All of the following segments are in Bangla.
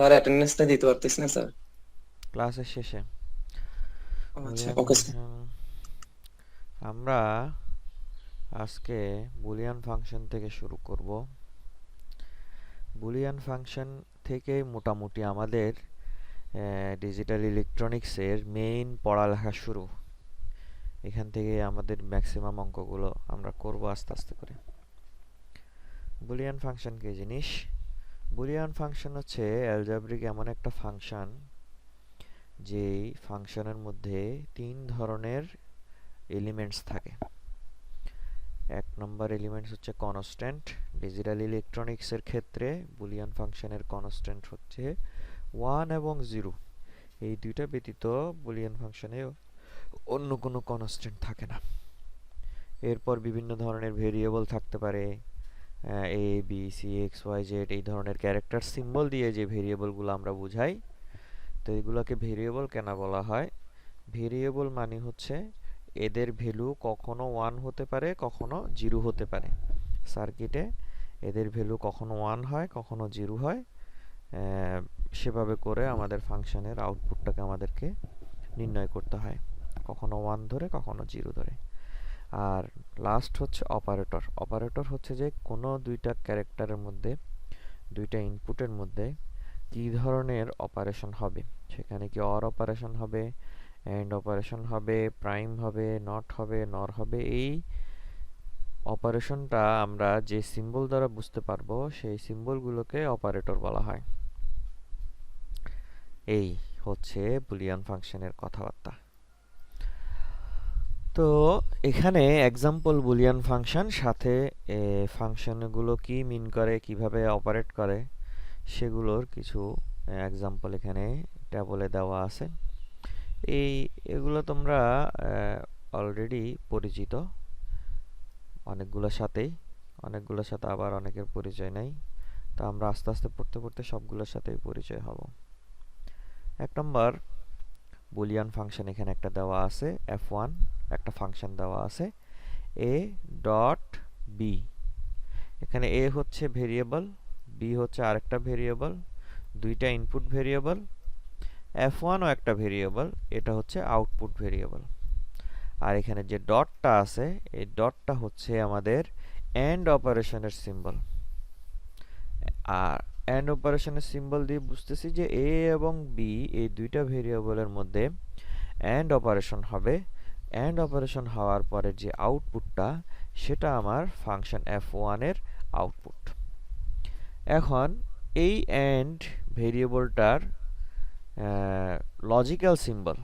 আর অ্যাটেন্ডেন্সটা দিতে পারতেছি না স্যার। ক্লাসের শেষে আচ্ছা, বুলিয়ান ওকে স্যার। ফাংশন। আমরা আজকে বুলিয়ান ফাংশন থেকে শুরু করব। বুলিয়ান ফাংশন থেকে মোটামুটি আমাদের ডিজিটাল ইলেকট্রনিক্সের মেইন পড়ালেখা শুরু। এখান থেকে আমাদের ম্যাক্সিমাম অঙ্কগুলো আমরা করব আস্তে আস্তে করে। বুলিয়ান ফাংশন কি জিনিস? বুলিয়ান ফাংশন হচ্ছে অ্যালজেব্রিক এমন একটা ফাংশন, যেই ফাংশনের মধ্যে তিন ধরনের এলিমেন্টস থাকে। এক নম্বর এলিমেন্টস হচ্ছে কনস্ট্যান্ট। ডিজিটাল ইলেকট্রনিক্সের ক্ষেত্রে বুলিয়ান ফাংশনের কনস্ট্যান্ট হচ্ছে 1 এবং 0। এই দুইটা ব্যতীত বুলিয়ান ফাংশনে অন্য কোনো কনস্ট্যান্ট থাকে না। এরপর বিভিন্ন ধরনের ভেরিয়েবল থাকতে পারে, A B C X Y Z, এই ধরনের ক্যারেক্টার সিম্বল দিয়ে যে ভেরিয়েবলগুলো আমরা বুঝাই। তো এগুলোকে ভেরিয়েবল কেন বলা হয়? ভেরিয়েবল মানে হচ্ছে এদের ভ্যালু কখনো 1 হতে পারে, কখনো 0 হতে পারে। সার্কিটে এদের ভ্যালু কখনো 1 হয়, কখনো 0 হয়। সেভাবে করে আমাদের ফাংশনের আউটপুটটাকে আমাদেরকে নির্ণয় করতে হয়, কখনো 1 ধরে, কখনো 0 ধরে। আর লাস্ট হচ্ছে অপারেটর। অপারেটর হচ্ছে যে কোনো দুইটা ক্যারেক্টারের মধ্যে, দুইটা ইনপুটের মধ্যে কি ধরনের অপারেশন হবে। সেখানে কি অর অপারেশন হবে, এন্ড অপারেশন হবে, প্রাইম হবে, নট হবে, নর হবে। এই অপারেশনটা আমরা যে সিম্বল দ্বারা বুঝতে পারবো, সেই সিম্বলগুলোকে অপারেটর বলা হয়। এই হচ্ছে বুলিয়ান ফাংশনের কথাবার্তা। তো এখানে এক্সাম্পল বুলিয়ান ফাংশন, সাথে ফাংশনগুলো কি মিন করে, কিভাবে অপারেট করে, সেগুলোর কিছু এক্সাম্পল এখানে টেবলে দেওয়া আছে। এগুলো তোমরা অলরেডি পরিচিত অনেকগুলোর সাথে আবার অনেকের পরিচয় নাই। তো আমরা আস্তে আস্তে পড়তে পড়তে সবগুলোর সাথেই পরিচয় হব। এক নম্বর বুলিয়ান ফাংশন এখানে একটা দেওয়া আছে, f1 একটা ফাংশন দেওয়া আছে a ডট b। এখানে a হচ্ছে ভেরিয়েবল, b হচ্ছে আরেকটা ভেরিয়েবল, দুইটা ইনপুট ভেরিয়েবল। f1 ও একটা ভেরিয়েবল, এটা হচ্ছে আউটপুট ভেরিয়েবল। আর এখানে যে ডটটা আছে, এই ডটটা হচ্ছে আমাদের এন্ড অপারেশনের সিম্বল। আর এন্ড অপারেশনের সিম্বল দিয়ে বুঝতেছি যে a এবং b এই দুইটা ভেরিয়েবলের মধ্যে এন্ড অপারেশন হবে। এন্ড অপারেশন হওয়ার পরে যে আউটপুটটা, সেটা আমার ফাংশন f1 এর আউটপুট। এখন এই এন্ড ভেরিয়েবলটার লজিক্যাল সিম্বল,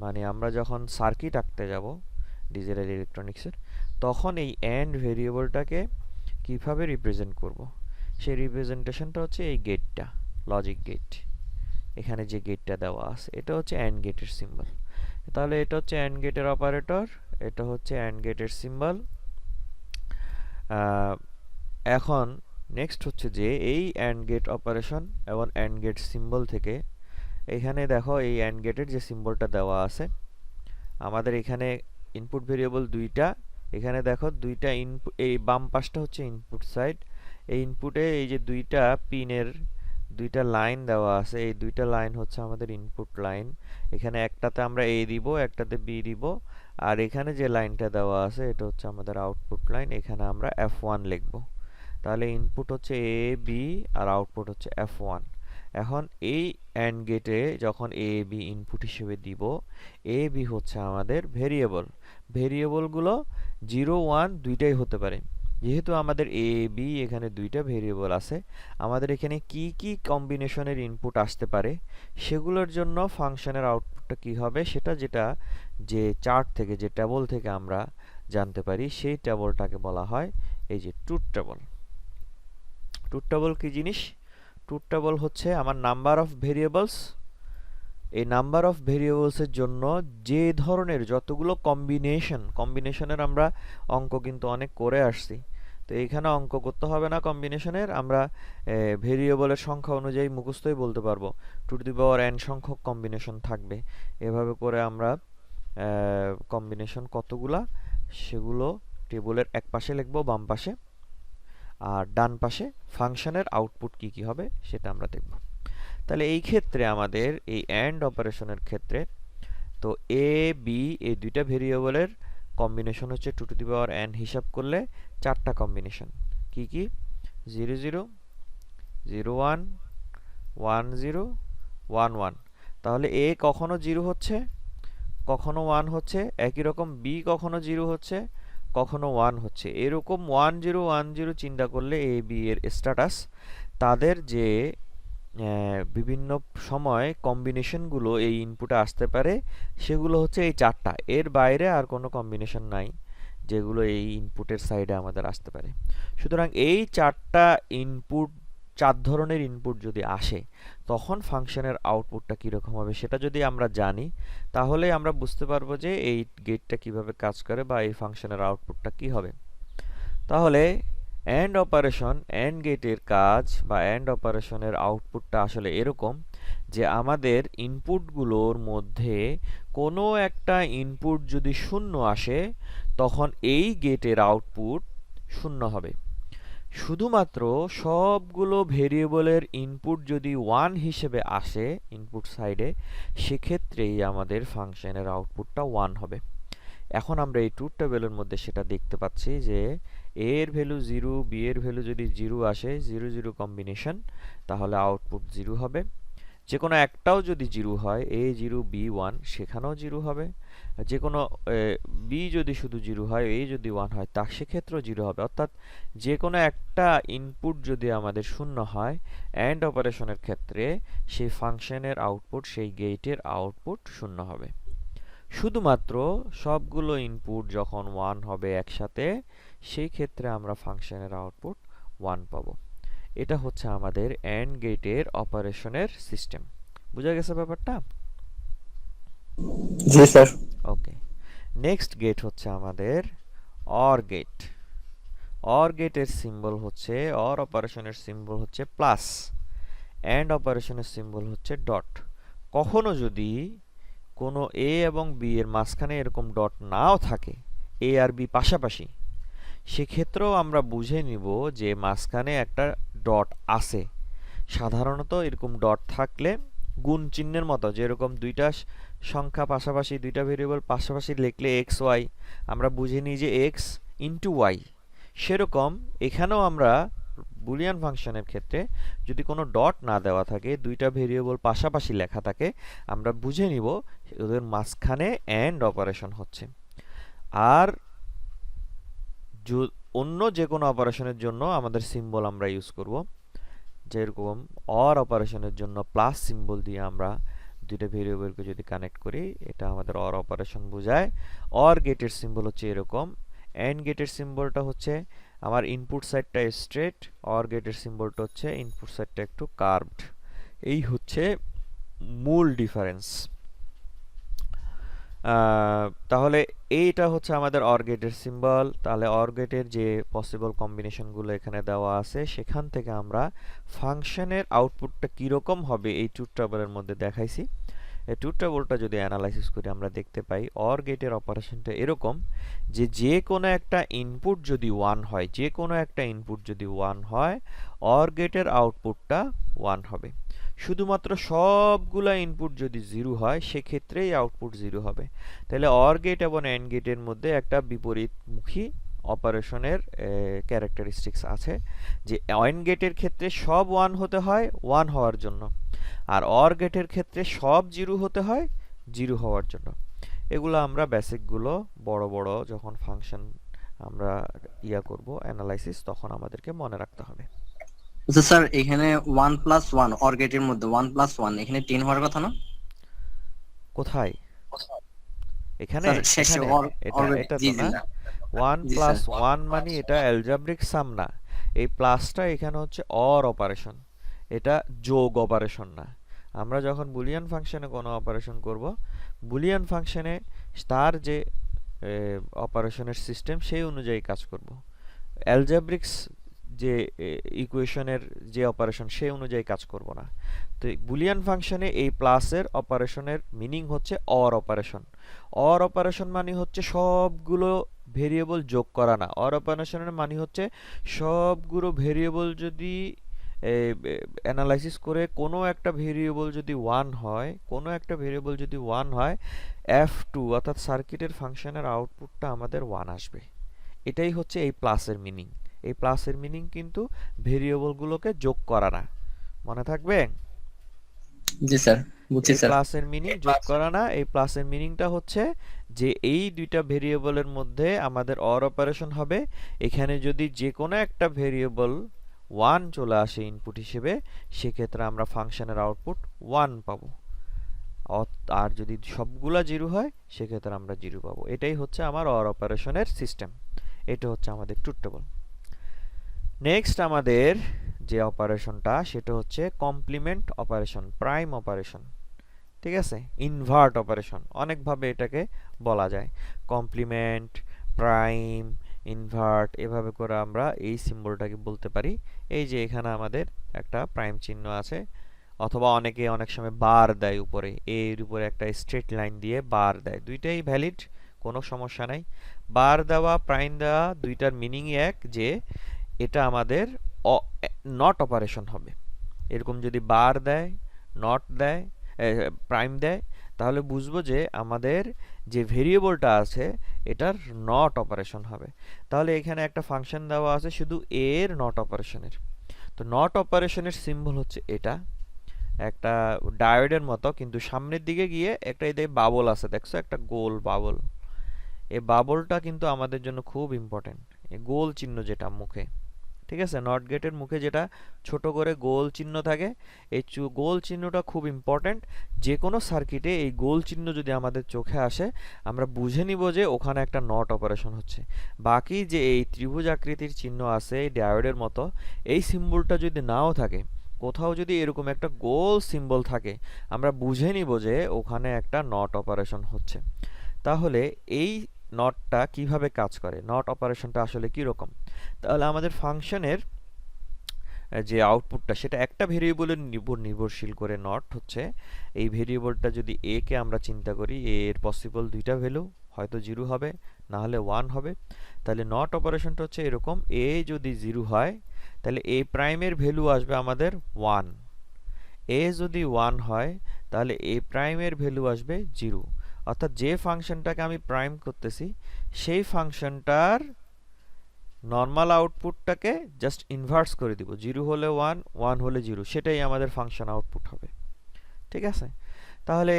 মানে আমরা যখন সার্কিট আঁকতে যাব ডিজিটাল ইলেকট্রনিক্সের, তখন এই এন্ড ভেরিয়েবলটাকে কিভাবে রিপ্রেজেন্ট করব, সেই রিপ্রেজেন্টেশনটা হচ্ছে এই গেটটা, লজিক গেট। এখানে যে গেটটা দেওয়া আছে, এটা হচ্ছে অ্যান্ড গেটের সিম্বল। তাহলে এটা হচ্ছে অ্যান্ড গেটের অপারেটর, এটা হচ্ছে অ্যান্ড গেটের সিম্বল। এখন নেক্সট হচ্ছে যে এই অ্যান্ড গেট অপারেশন এবং অ্যান্ড গেট সিম্বল থেকে, এখানে দেখো এই অ্যান্ড গেটের যে সিম্বলটা দেওয়া আছে, আমাদের এখানে ইনপুট ভেরিয়েবল দুইটা। এখানে দেখো দুইটা ইনপুট, এই বাম পাশটা হচ্ছে ইনপুট সাইড। এই ইনপুটে এই যে দুইটা পিনের দুইটা লাইন দেওয়া আছে, এই দুইটা লাইন হচ্ছে আমাদের ইনপুট লাইন। এখানে একটাতে আমরা এ দিব, একটাতে বি দিব। আর এখানে যে লাইনটা দেওয়া আছে, এটা হচ্ছে আমাদের আউটপুট লাইন, এখানে আমরা f1 লিখব। তাহলে ইনপুট হচ্ছে এ বি আর আউটপুট হচ্ছে f1। এখন এই অ্যান্ড গেটে যখন এ বি ইনপুট হিসেবে দিব, এ বি হচ্ছে আমাদের ভেরিয়েবল। ভেরিয়েবলগুলো 0 1 দুইটাই হতে পারে। যেহেতু আমাদের এ বি এখানে দুইটা ভেরিয়েবল আছে, আমাদের এখানে কি কি কম্বিনেশনের ইনপুট আসতে পারে, সেগুলোর জন্য ফাংশনের আউটপুটটা কি হবে, সেটা যে চার্ট থেকে, যে টেবল থেকে আমরা জানতে পারি, সেই টেবলটাকে বলা হয় এই যে ট্রুথ টেবল। ট্রুথ টেবল কি জিনিস? ট্রুথ টেবল হচ্ছে আমার নাম্বার অফ ভেরিয়েবলস। এই নাম্বার অফ ভেরিয়েবলসের জন্য যে ধরনের যতগুলো কম্বিনেশনের আমরা অঙ্ক কিন্তু অনেক করে আসছি। তো এইখানে অঙ্ক করতে হবে না কম্বিনেশনের, আমরা ভেরিয়েবলের সংখ্যা অনুযায়ী মুখস্থই বলতে পারবো two to the power n সংখ্যক কম্বিনেশন থাকবে। এভাবে করে আমরা কম্বিনেশন কতগুলা, সেগুলো টেবলের এক পাশে লিখবো, বাম পাশে। আর ডান পাশে ফাংশনের আউটপুট কি কি হবে সেটা আমরা দেখব। তাহলে এই ক্ষেত্রে আমাদের এই অ্যান্ড অপারেশনের ক্ষেত্রে তো এ বি এই দুইটা ভেরিয়েবলের কম্বিনেশন হচ্ছে 2n হিসাব করলে 4টা কম্বিনেশন কি কি 0 0 0 1 1 0 1 1 তাহলে এ কখনো 0 হচ্ছে কখনো 1 হচ্ছে একই রকম বি কখনো 0 হচ্ছে কখনো 1 হচ্ছে এরকম 1 0 1 0 চিন্তা করলে এ বি এর স্ট্যাটাস তাদের যে বিভিন্ন সময় কম্বিনেশনগুলো এই ইনপুটে আসতে পারে সেগুলো হচ্ছে এই 4টা এর বাইরে আর কোনো কম্বিনেশন নাই যেগুলো এই ইনপুটের সাইডে আমাদের আসতে পারে সুতরাং এই 4টা ইনপুট 4 ধরনের ইনপুট যদি আসে তখন ফাংশনের আউটপুটটা কীরকম হবে সেটা যদি আমরা জানি তাহলে আমরা বুঝতে পারবো যে এই গেটটা কিভাবে কাজ করে বা এই ফাংশনের আউটপুটটা কি হবে তাহলে অ্যান্ড অপারেশন অ্যান্ড গেটের কাজ বা অ্যান্ড অপারেশনের আউটপুটটা আসলে এরকম যে আমাদের ইনপুটগুলোর মধ্যে কোনো একটা ইনপুট যদি শূন্য আসে তখন এই গেটের আউটপুট শূন্য হবে শুধুমাত্র সবগুলো ভেরিয়েবলের ইনপুট যদি 1 হিসেবে আসে ইনপুট সাইডে সেক্ষেত্রেই আমাদের ফাংশনের আউটপুটটা 1 হবে এখন আমরা এই ট্রুথ টেবিলের মধ্যে সেটা দেখতে পাচ্ছি যে a এর ভ্যালু 0 b এর ভ্যালু যদি 0 আসে 0 0 কম্বিনেশন তাহলে আউটপুট 0 হবে যে কোনো একটাও যদি 0 হয় a 0 b 1 সেখানেও 0 হবে যে কোনো b যদি শুধু 0 হয় a যদি 1 হয় তা সেক্ষেত্রেও 0 হবে অর্থাৎ যে কোনো একটা ইনপুট যদি আমাদের শূন্য হয় অ্যান্ড অপারেশনের ক্ষেত্রে সেই ফাংশনের আউটপুট সেই গেটের আউটপুট শূন্য হবে শুধুমাত্র সবগুলো ইনপুট যখন 1 হবে একসাথে সেই ক্ষেত্রে আমরা ফাংশনের আউটপুট 1 পাবো এটা হচ্ছে আমাদের অ্যান্ড গেটের অপারেশনের সিস্টেম বুঝা গেছে ব্যাপারটা জি স্যার ওকে নেক্সট গেট হচ্ছে আমাদের অর গেট অর গেটের সিম্বল হচ্ছে অর অপারেশনের সিম্বল হচ্ছে প্লাস অ্যান্ড অপারেশনের সিম্বল হচ্ছে ডট কখনো যদি কোনো এ এবং বি এর মাঝখানে এরকম ডট নাও থাকে এ আর বি পাশাপাশি সেক্ষেত্রেও আমরা বুঝে নিব যে মাঝখানে একটা ডট আছে সাধারণত এরকম ডট থাকলে গুণ চিহ্নের মতো যেরকম দুইটা সংখ্যা পাশাপাশি দুইটা ভেরিয়েবল পাশাপাশি লিখলে এক্স ওয়াই আমরা বুঝে নিই যে এক্স ইন্টু ওয়াই সেরকম এখানেও আমরা বুলিয়ান ফাংশনের ক্ষেত্রে যদি কোনো ডট না দেওয়া থাকে দুইটা ভেরিয়েবল পাশাপাশি লেখা থাকে আমরা বুঝে নিব ওদের মাঝখানে অ্যান্ড অপারেশন হচ্ছে আর অন্য যে কোনো অপারেশনের জন্য আমাদের সিম্বল আমরা ইউজ করব যেরকম অর অপারেশনের জন্য প্লাস সিম্বল দিয়ে আমরা দুইটা ভেরিয়েবলকে যদি কানেক্ট করি এটা আমাদের অর অপারেশন বোঝায় অর গেটের সিম্বল হচ্ছে এরকম অ্যান্ড গেটের সিম্বলটা হচ্ছে আমার ইনপুট সাইডটা স্ট্রেট অর গেটের সিম্বলটা হচ্ছে ইনপুট সাইডটা একটু কার্ভড এই হচ্ছে মূল ডিফারেন্স তাহলে এইটা হচ্ছে আমাদের অর গেটের সিম্বল তাহলে অর গেটের যে পসিবল কম্বিনেশনগুলো এখানে দেওয়া আছে সেখান থেকে আমরা ফাংশনের আউটপুটটা কীরকম হবে এই ট্রুথ টেবিলের মধ্যে দেখাইছি এই ট্রুথ টেবিলটা যদি অ্যানালাইসিস করি আমরা দেখতে পাই অর গেটের অপারেশনটা এরকম যে যে কোনো একটা ইনপুট যদি 1 হয় যে কোনো একটা ইনপুট যদি 1 হয় অর গেটের আউটপুটটা 1 হবে শুধুমাত্র সবগুলা ইনপুট যদি 0 হয় সেক্ষেত্রেই আউটপুট 0 হবে তাহলে অর গেট এবং অ্যান্ড গেটের মধ্যে একটা বিপরীতমুখী অপারেশনের ক্যারেক্টারিস্টিক্স আছে যে অ্যান্ড গেটের ক্ষেত্রে সব 1 হতে হয় 1 হওয়ার জন্য আর অর গেটের ক্ষেত্রে সব 0 হতে হয় 0 হওয়ার জন্য এগুলো আমরা বেসিকগুলো বড় বড় যখন ফাংশন আমরা করব অ্যানালাইসিস তখন আমাদেরকে মনে রাখতে হবে আচ্ছা স্যার এখানে 1 প্লাস 1 অর গেটের মধ্যে 1 প্লাস 1 এখানে 10 হওয়ার কথা না কোথায় এখানে স্যার শেষে অর এটা জি তো জি না 1 প্লাস 1 মানে এটা অ্যালজেব্রিক সাম না এই প্লাসটা এখানে হচ্ছে অর অপারেশন এটা যোগ অপারেশন না আমরা যখন বুলিয়ান ফাংশনে কোনো অপারেশন করব বুলিয়ান ফাংশনে তার যে অপারেশনের সিস্টেম সেই অনুযায়ী কাজ করব অ্যালজেব্রিক্স যে ইকুয়েশনের যে অপারেশন সেই অনুযায়ী কাজ করব না তো বুলিয়ান ফাংশনে এই প্লাসের অপারেশনের মিনিং হচ্ছে অর অপারেশন অর অপারেশন মানে হচ্ছে সবগুলো ভেরিয়েবল যোগ করা না অর অপারেশনের মানে হচ্ছে সবগুলো ভেরিয়েবল যদি অ্যানালাইসিস করে কোনো একটা ভেরিয়েবল যদি 1 হয়, F2 অর্থাৎ সার্কিটের ফাংশনের আউটপুটটা আমাদের 1 আসবে। এটাই হচ্ছে এই প্লাসের মিনিং। এই প্লাসের মিনিং কিন্তু ভেরিয়েবলগুলোকে যোগ করা না, মনে থাকবে? জি স্যার, বুঝছি এই স্যার। প্লাসের মিনিং যোগ করা না, এই প্লাসের মিনিংটা হচ্ছে যে এই দুইটা ভেরিয়েবলের মধ্যে আমাদের অর অপারেশন হবে। এখানে যদি যে কোনো একটা ভেরিয়েবল 1 চলে আসে ইনপুট হিসেবে, সেক্ষেত্রে আমরা ফাংশনের আউটপুট 1 পাবো। আর যদি সবগুলা 0 হয় সেক্ষেত্রে আমরা 0 পাবো। এটাই হচ্ছে আমার অর অপারেশনের সিস্টেম। এটা হচ্ছে আমাদের ট্রুথ টেবল। নেক্সট আমাদের যে অপারেশনটা সেটা হচ্ছে কমপ্লিমেন্ট অপারেশন, প্রাইম অপারেশন। ঠিক আছে, ইনভার্ট অপারেশন অনেকভাবে এটাকে বলা যায়। কমপ্লিমেন্ট, প্রাইম, ইনভার্ট, এভাবে করে আমরা এই সিম্বলটাকে বলতে পারি। এই যে এখানে আমাদের একটা প্রাইম চিহ্ন আছে, অথবা অনেকে অনেক সময় বার দেয় উপরে, এর উপরে একটা স্ট্রেট লাইন দিয়ে বার দেয়। দুইটাই ভ্যালিড, কোনো সমস্যা নাই। বার দেওয়া, প্রাইম দেওয়া, দুইটার মিনিংই এক, যে এটা আমাদের নট অপারেশন হবে। এরকম যদি বার দেয়, নট দেয়, প্রাইম দেয়, তাহলে বুঝবো যে আমাদের যে ভেরিয়েবলটা আছে এটার নট অপারেশন হবে। তাহলে এখানে একটা ফাংশন দেওয়া আছে শুধু এর নট অপারেশনের। তো নট অপারেশনের সিম্বল হচ্ছে এটা, একটা ডায়োডের মতো, কিন্তু সামনের দিকে গিয়ে একটা এতে বাবল আছে, দেখছো একটা গোল বাবল। এই বাবলটা কিন্তু আমাদের জন্য খুব ইম্পর্টেন্ট, এই গোল চিহ্ন যেটা মুখে। ঠিক আছে, নট গেটের মুখে যেটা ছোট করে গোল চিহ্ন থাকে, এই গোল চিহ্নটা খুব ইম্পর্টেন্ট। যে কোনো সার্কিটে এই গোল চিহ্ন যদি আমাদের চোখে আসে, আমরা বুঝে নিব যে ওখানে একটা নট অপারেশন হচ্ছে। বাকি যে এই ত্রিভুজ আকৃতির চিহ্ন আছে এই ডায়োডের মতো, এই সিম্বলটা যদি নাও থাকে, কোথাও যদি এরকম একটা গোল সিম্বল থাকে, আমরা বুঝে নিব যে ওখানে একটা নট অপারেশন হচ্ছে। তাহলে এই নটটা কিভাবে কাজ করে, নট অপারেশনটা আসলে কি রকম? তাহলে আমাদের ফাংশনের যে আউটপুটটা সেটা একটা ভেরিয়েবলের উপর নির্ভরশীল করে নট হচ্ছে। এই ভেরিয়েবলটা যদি a কে আমরা চিন্তা করি, a এর পসিবল দুইটা ভ্যালু, হয়তো 0 হবে না হলে 1 হবে। তাহলে নট অপারেশনটা হচ্ছে এরকম, a যদি 0 হয় তাহলে a প্রাইমের ভ্যালু আসবে আমাদের 1, a যদি 1 হয় তাহলে a প্রাইমের ভ্যালু আসবে 0। অর্থাৎ যে ফাংশনটাকে আমি প্রাইম করতেছি সেই ফাংশনটার নর্মাল আউটপুটটাকে জাস্ট ইনভার্স করে দিব, 0 হলে 1, 1 হলে 0, সেটাই আমাদের ফাংশন আউটপুট হবে। ঠিক আছে, তাহলে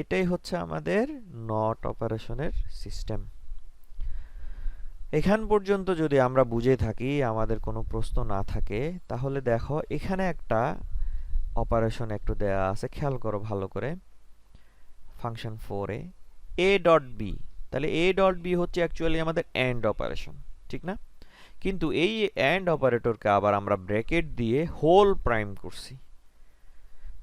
এটাই হচ্ছে আমাদের নট অপারেশনের সিস্টেম। এখান পর্যন্ত যদি আমরা বুঝে থাকি, আমাদের কোনো প্রশ্ন না থাকে, তাহলে দেখো এখানে একটা অপারেশন একটু দেয়া আছে, খেয়াল করো ভালো করে। ফাংশন 4 এ ডট বি, তাহলে এ ডট বি হচ্ছে অ্যাকচুয়ালি আমাদের এন্ড অপারেশন, ঠিক না? কিন্তু এই এন্ড অপারেটরকে আবার আমরা ব্র্যাকেট দিয়ে হোল প্রাইম করছি।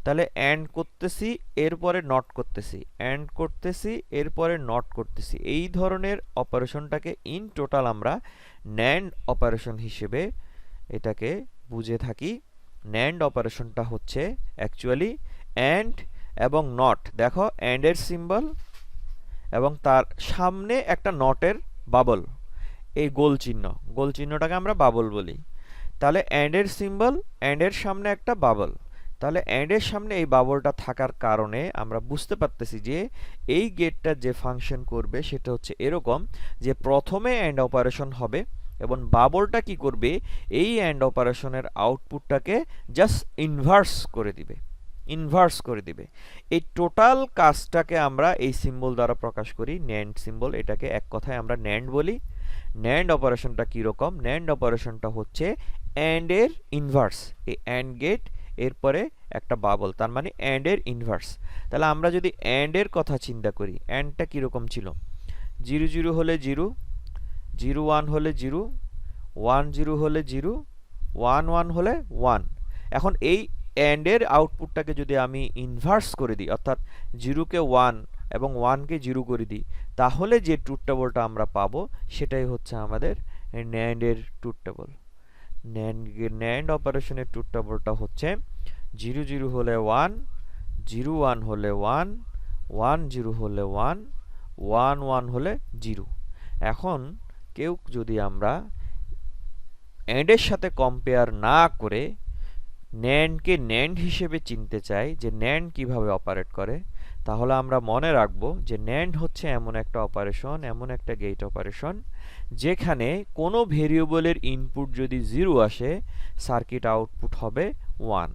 তাহলে এন্ড করতেছি, এরপরে নট করতেছি, এন্ড করতেছি, এরপরে নট করতেছি, এই ধরনের অপারেশনটাকে ইন টোটাল আমরা ন্যান্ড অপারেশন হিসেবে এটাকে বুঝে থাকি। ন্যান্ড অপারেশনটা হচ্ছে অ্যাকচুয়ালি এন্ড এবং নট। দেখো এন্ড এর সিম্বল এবং তার সামনে একটা নটের বাবল, এই গোল চিহ্ন, গোল চিহ্নটাকে আমরা বাবল বলি। তাহলে এন্ড এর সিম্বল, এন্ড এর সামনে একটা বাবল, তাহলে এন্ড এর সামনে এই বাবলটা থাকার কারণে আমরা বুঝতে পারতেছি যে এই গেটটা যে ফাংশন করবে সেটা হচ্ছে এরকম, যে প্রথমে এন্ড অপারেশন হবে এবং বাবলটা কি করবে, এই এন্ড অপারেশনের আউটপুটটাকে জাস্ট ইনভার্স করে দিবে, ইনভার্স করে দিবে। এই টোটাল কাজটাকে আমরা এই সিম্বল দ্বারা প্রকাশ করি, ন্যান্ড সিম্বল। এটাকে এক কথায় আমরা ন্যান্ড বলি। ন্যান্ড অপারেশনটা কি রকম? ন্যান্ড অপারেশনটা হচ্ছে এন্ড এর ইনভার্স, এই এন্ড গেট এরপরে একটা বাবল, তার মানে এন্ড এর ইনভার্স। তাহলে আমরা যদি এন্ড এর কথা চিন্তা করি, এন্ডটা কি রকম ছিল? 0 0 হলে 0, 0 1 হলে 0, 1 0 হলে 0, 1 1 হলে 1। এখন এই এন্ড এর আউটপুটটাকে যদি আমি ইনভার্স করে দিই, অর্থাৎ 0 কে 1 এবং 1 কে 0 করে দিই, তাহলে যে ট্রুথ টেবলটা আমরা পাবো সেটাই হচ্ছে আমাদের ন্যান্ড এর ট্রুথ টেবল। ন্যান্ড অপারেশনের ট্রুথ টেবলটা হচ্ছে 0 0 হলে 1, 0 1 হলে 1, 1 0 হলে 1, 1 1 হলে 0। এখন কেউ যদি আমরা এন্ড এর সাথে কম্পেয়ার না করে ন্যান্ডকে ন্যান্ড হিসেবে চিনতে চাই, যে ন্যান্ড কিভাবে অপারেট করে, তাহলে আমরা মনে রাখবো যে ন্যান্ড হচ্ছে এমন একটা অপারেশন, এমন একটা গেট অপারেশন যেখানে কোনো ভেরিয়েবলের ইনপুট যদি 0 আসে, সার্কিট আউটপুট হবে 1।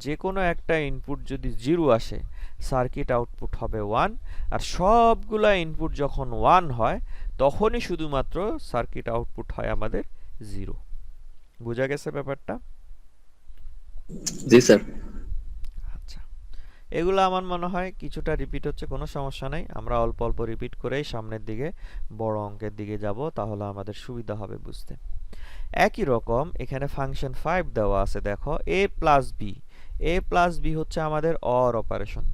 যে কোনো একটা ইনপুট যদি 0 আসে, সার্কিট আউটপুট হবে 1। আর সবগুলা ইনপুট যখন 1 হয়, তখনই শুধুমাত্র সার্কিট আউটপুট হয় আমাদের 0। বোঝা গেছে ব্যাপারটা? জি স্যার। আচ্ছা, এগুলো আমার মনে হয় কিছুটা রিপিট হচ্ছে, কোনো সমস্যা নাই। আমরা অল্প অল্প রিপিট করেই সামনের দিকে বড় অঙ্কের দিকে যাব, তাহলে আমাদের সুবিধা হবে বুঝতে। একই রকম এখানে ফাংশন 5 দেওয়া আছে, দেখো a plus B. a plus B হচ্ছে আমাদের অর অপারেশন।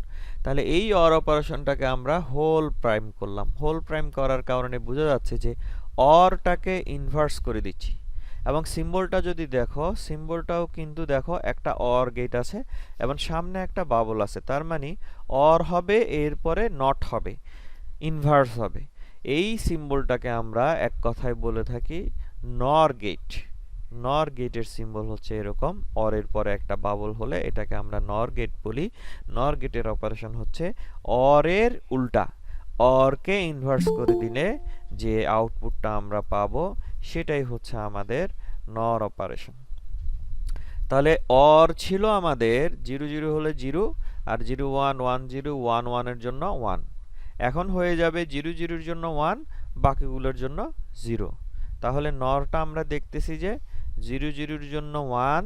তাহলে এই অর অপারেশনটাকে আমরা হোল প্রাইম করলাম। হোল প্রাইম করার কারণে বোঝা যাচ্ছে যে অরটাকে ইনভার্স করে দিচ্ছি। এবং সিম্বলটা যদি দেখো, সিম্বলটাও কিন্তু দেখো একটা অর গেট আছে এবং সামনে একটা বাবল আছে, তার মানে অর হবে, এরপরে নট হবে, ইনভার্স হবে। এই সিম্বলটাকে আমরা এক কথায় বলে থাকি নর গেট। নর গেটের সিম্বল হচ্ছে এরকম, অরের পরে একটা বাবল হলে এটাকে আমরা নর গেট বলি। নর গেটের অপারেশন হচ্ছে অরের উল্টা, অরকে ইনভার্স করে দিলে যে আউটপুটটা আমরা পাবো সেটাই হচ্ছে আমাদের নর অপারেশন। তাহলে অর ছিল আমাদের 0 0 হলে 0, আর 0 1 1 0 1 1 এর জন্য 1। এখন হয়ে যাবে 0 0 এর জন্য 1, বাকিগুলোর জন্য 0। তাহলে নরটা আমরা দেখতেছি যে 0 0 এর জন্য 1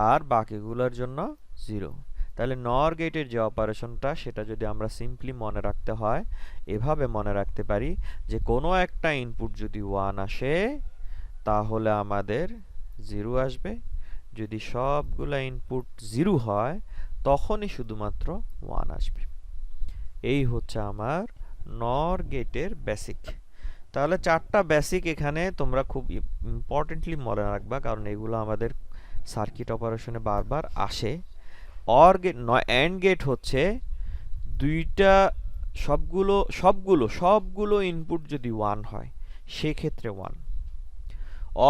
আর বাকিগুলোর জন্য 0। তাহলে নর গেটের যে অপারেশনটা, সেটা যদি আমরা সিম্পলি মনে রাখতে হয়, এভাবে মনে রাখতে পারি যে কোনো একটা ইনপুট যদি 1 আসে, তাহলে আমাদের 0 আসবে। যদি সবগুলা ইনপুট 0 হয়, তখনই শুধুমাত্র 1 আসবে। এই হচ্ছে আমার নর গেটের বেসিক। তাহলে 4টা বেসিক এখানে তোমরা খুব ইম্পর্টেন্টলি মনে রাখবা, কারণ এগুলো আমাদের সার্কিট অপারেশনে বারবার আসে। অর গেট অ্যান্ড গেট হচ্ছে দুইটা, সবগুলো ইনপুট যদি 1 হয়, সেক্ষেত্রে 1।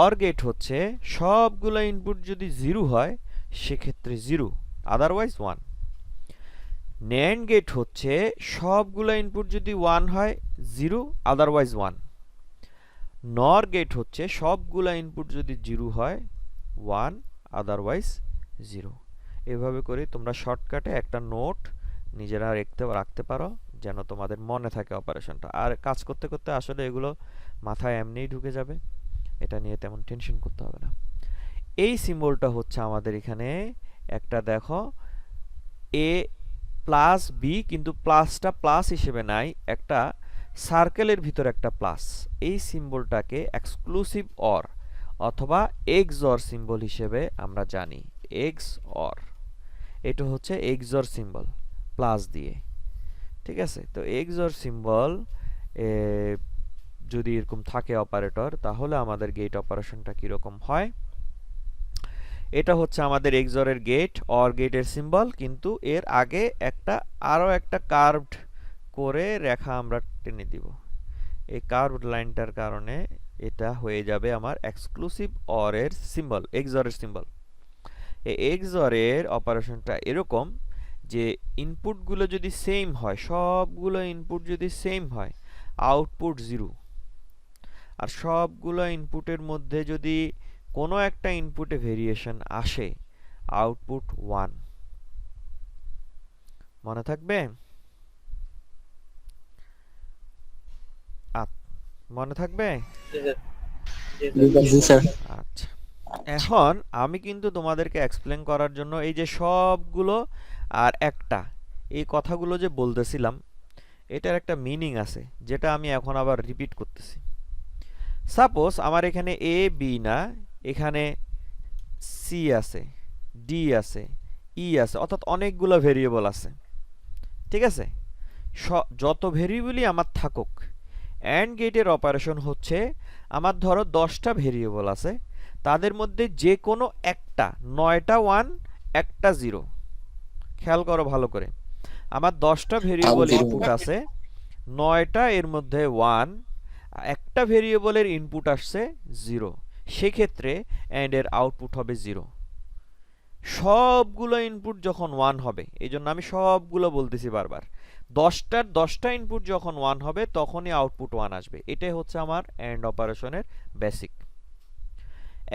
অর গেট হচ্ছে সবগুলো ইনপুট যদি 0 হয়, সেক্ষেত্রে 0, আদারওয়াইজ 1। ন্যান্ড গেট হচ্ছে সবগুলো ইনপুট যদি 1 হয়, 0, আদারওয়াইজ 1। নর গেট হচ্ছে সবগুলা ইনপুট যদি 0 হয়, 1, আদারওয়াইজ 0। এভাবে করে তোমরা শর্টকাটে একটা নোট নিজেরা রাখতে পারো, যেন তোমাদের মনে থাকে অপারেশনটা। আর কাজ করতে করতে আসলে এগুলো মাথায় এমনিই ঢুকে যাবে, এটা নিয়ে তেমন টেনশন করতে হবে না। এই সিম্বলটা হচ্ছে আমাদের এখানে একটা, দেখো এ প্লাস বি, কিন্তু প্লাসটা প্লাস হিসেবে নাই, একটা সার্কেলের ভিতর একটা প্লাস। এই সিম্বলটাকে এক্সক্লুসিভ অর অথবা এক্সঅর সিম্বল হিসেবে আমরা জানি। এক্সঅর, এটা হচ্ছে এক্সঅর সিম্বল প্লাস দিয়ে, ঠিক আছে? তো এক্সঅর সিম্বল যদি এরকম থাকে অপারেটর, তাহলে আমাদের গেট অপারেশনটা কিরকম হয়। এটা হচ্ছে আমাদের এক্সঅরের গেট, অর গেটের সিম্বল, কিন্তু এর আগে আরো একটা কার্ভড করে রেখা আমরা টেনে দিব। এই কার্ভড লাইনটার কারণে এটা হয়ে যাবে আমার এক্সক্লুসিভ অর এর সিম্বল, এক্সঅরের সিম্বল। এই এক্সঅরের অপারেশনটা এরকম যে ইনপুটগুলো যদি সেম হয়, সবগুলো ইনপুট যদি সেম হয়, আউটপুট 0। আর সবগুলো ইনপুটের মধ্যে যদি কোনো একটা ইনপুটে ভেরিয়েশন আসে, আউটপুট 1। মনে থাকবে? মনে থাকবে? জি স্যার। আচ্ছা, এখন আমি কিন্তু তোমাদেরকে এক্সপ্লেন করার জন্য এই যে সবগুলো আর একটা, এই কথাগুলো যে বলতেছিলাম, এটার একটা মিনিং আছে, যেটা আমি এখন আবার রিপিট করতেছি। সাপোজ আমার এখানে এ বি না, এখানে সি আছে, ডি আছে, ই আছে, অর্থাৎ অনেকগুলো ভেরিয়েবল আছে, ঠিক আছে? যত ভেরিয়েবলই আমার থাকুক, অ্যান্ড গেটের অপারেশন হচ্ছে আমার ধরো 10টা ভেরিয়েবল আছে, তাদের মধ্যে যে কোনো একটা, 9টা 1 একটা 0। খেয়াল করো ভালো করে, আমার 10টা ভেরিয়েবল ইনপুট আছে, 9টা এর মধ্যে 1, একটা ভেরিয়েবলের ইনপুট আসছে 0। সেক্ষেত্রে অ্যান্ড এর আউটপুট হবে 0। সবগুলো ইনপুট যখন 1 হবে, এই জন্য আমি সবগুলো বলতেছি বারবার, 10টা ইনপুট যখন 1 হবে তখনই আউটপুট 1 আসবে। এটাই হচ্ছে আমার অ্যান্ড অপারেশনের বেসিক।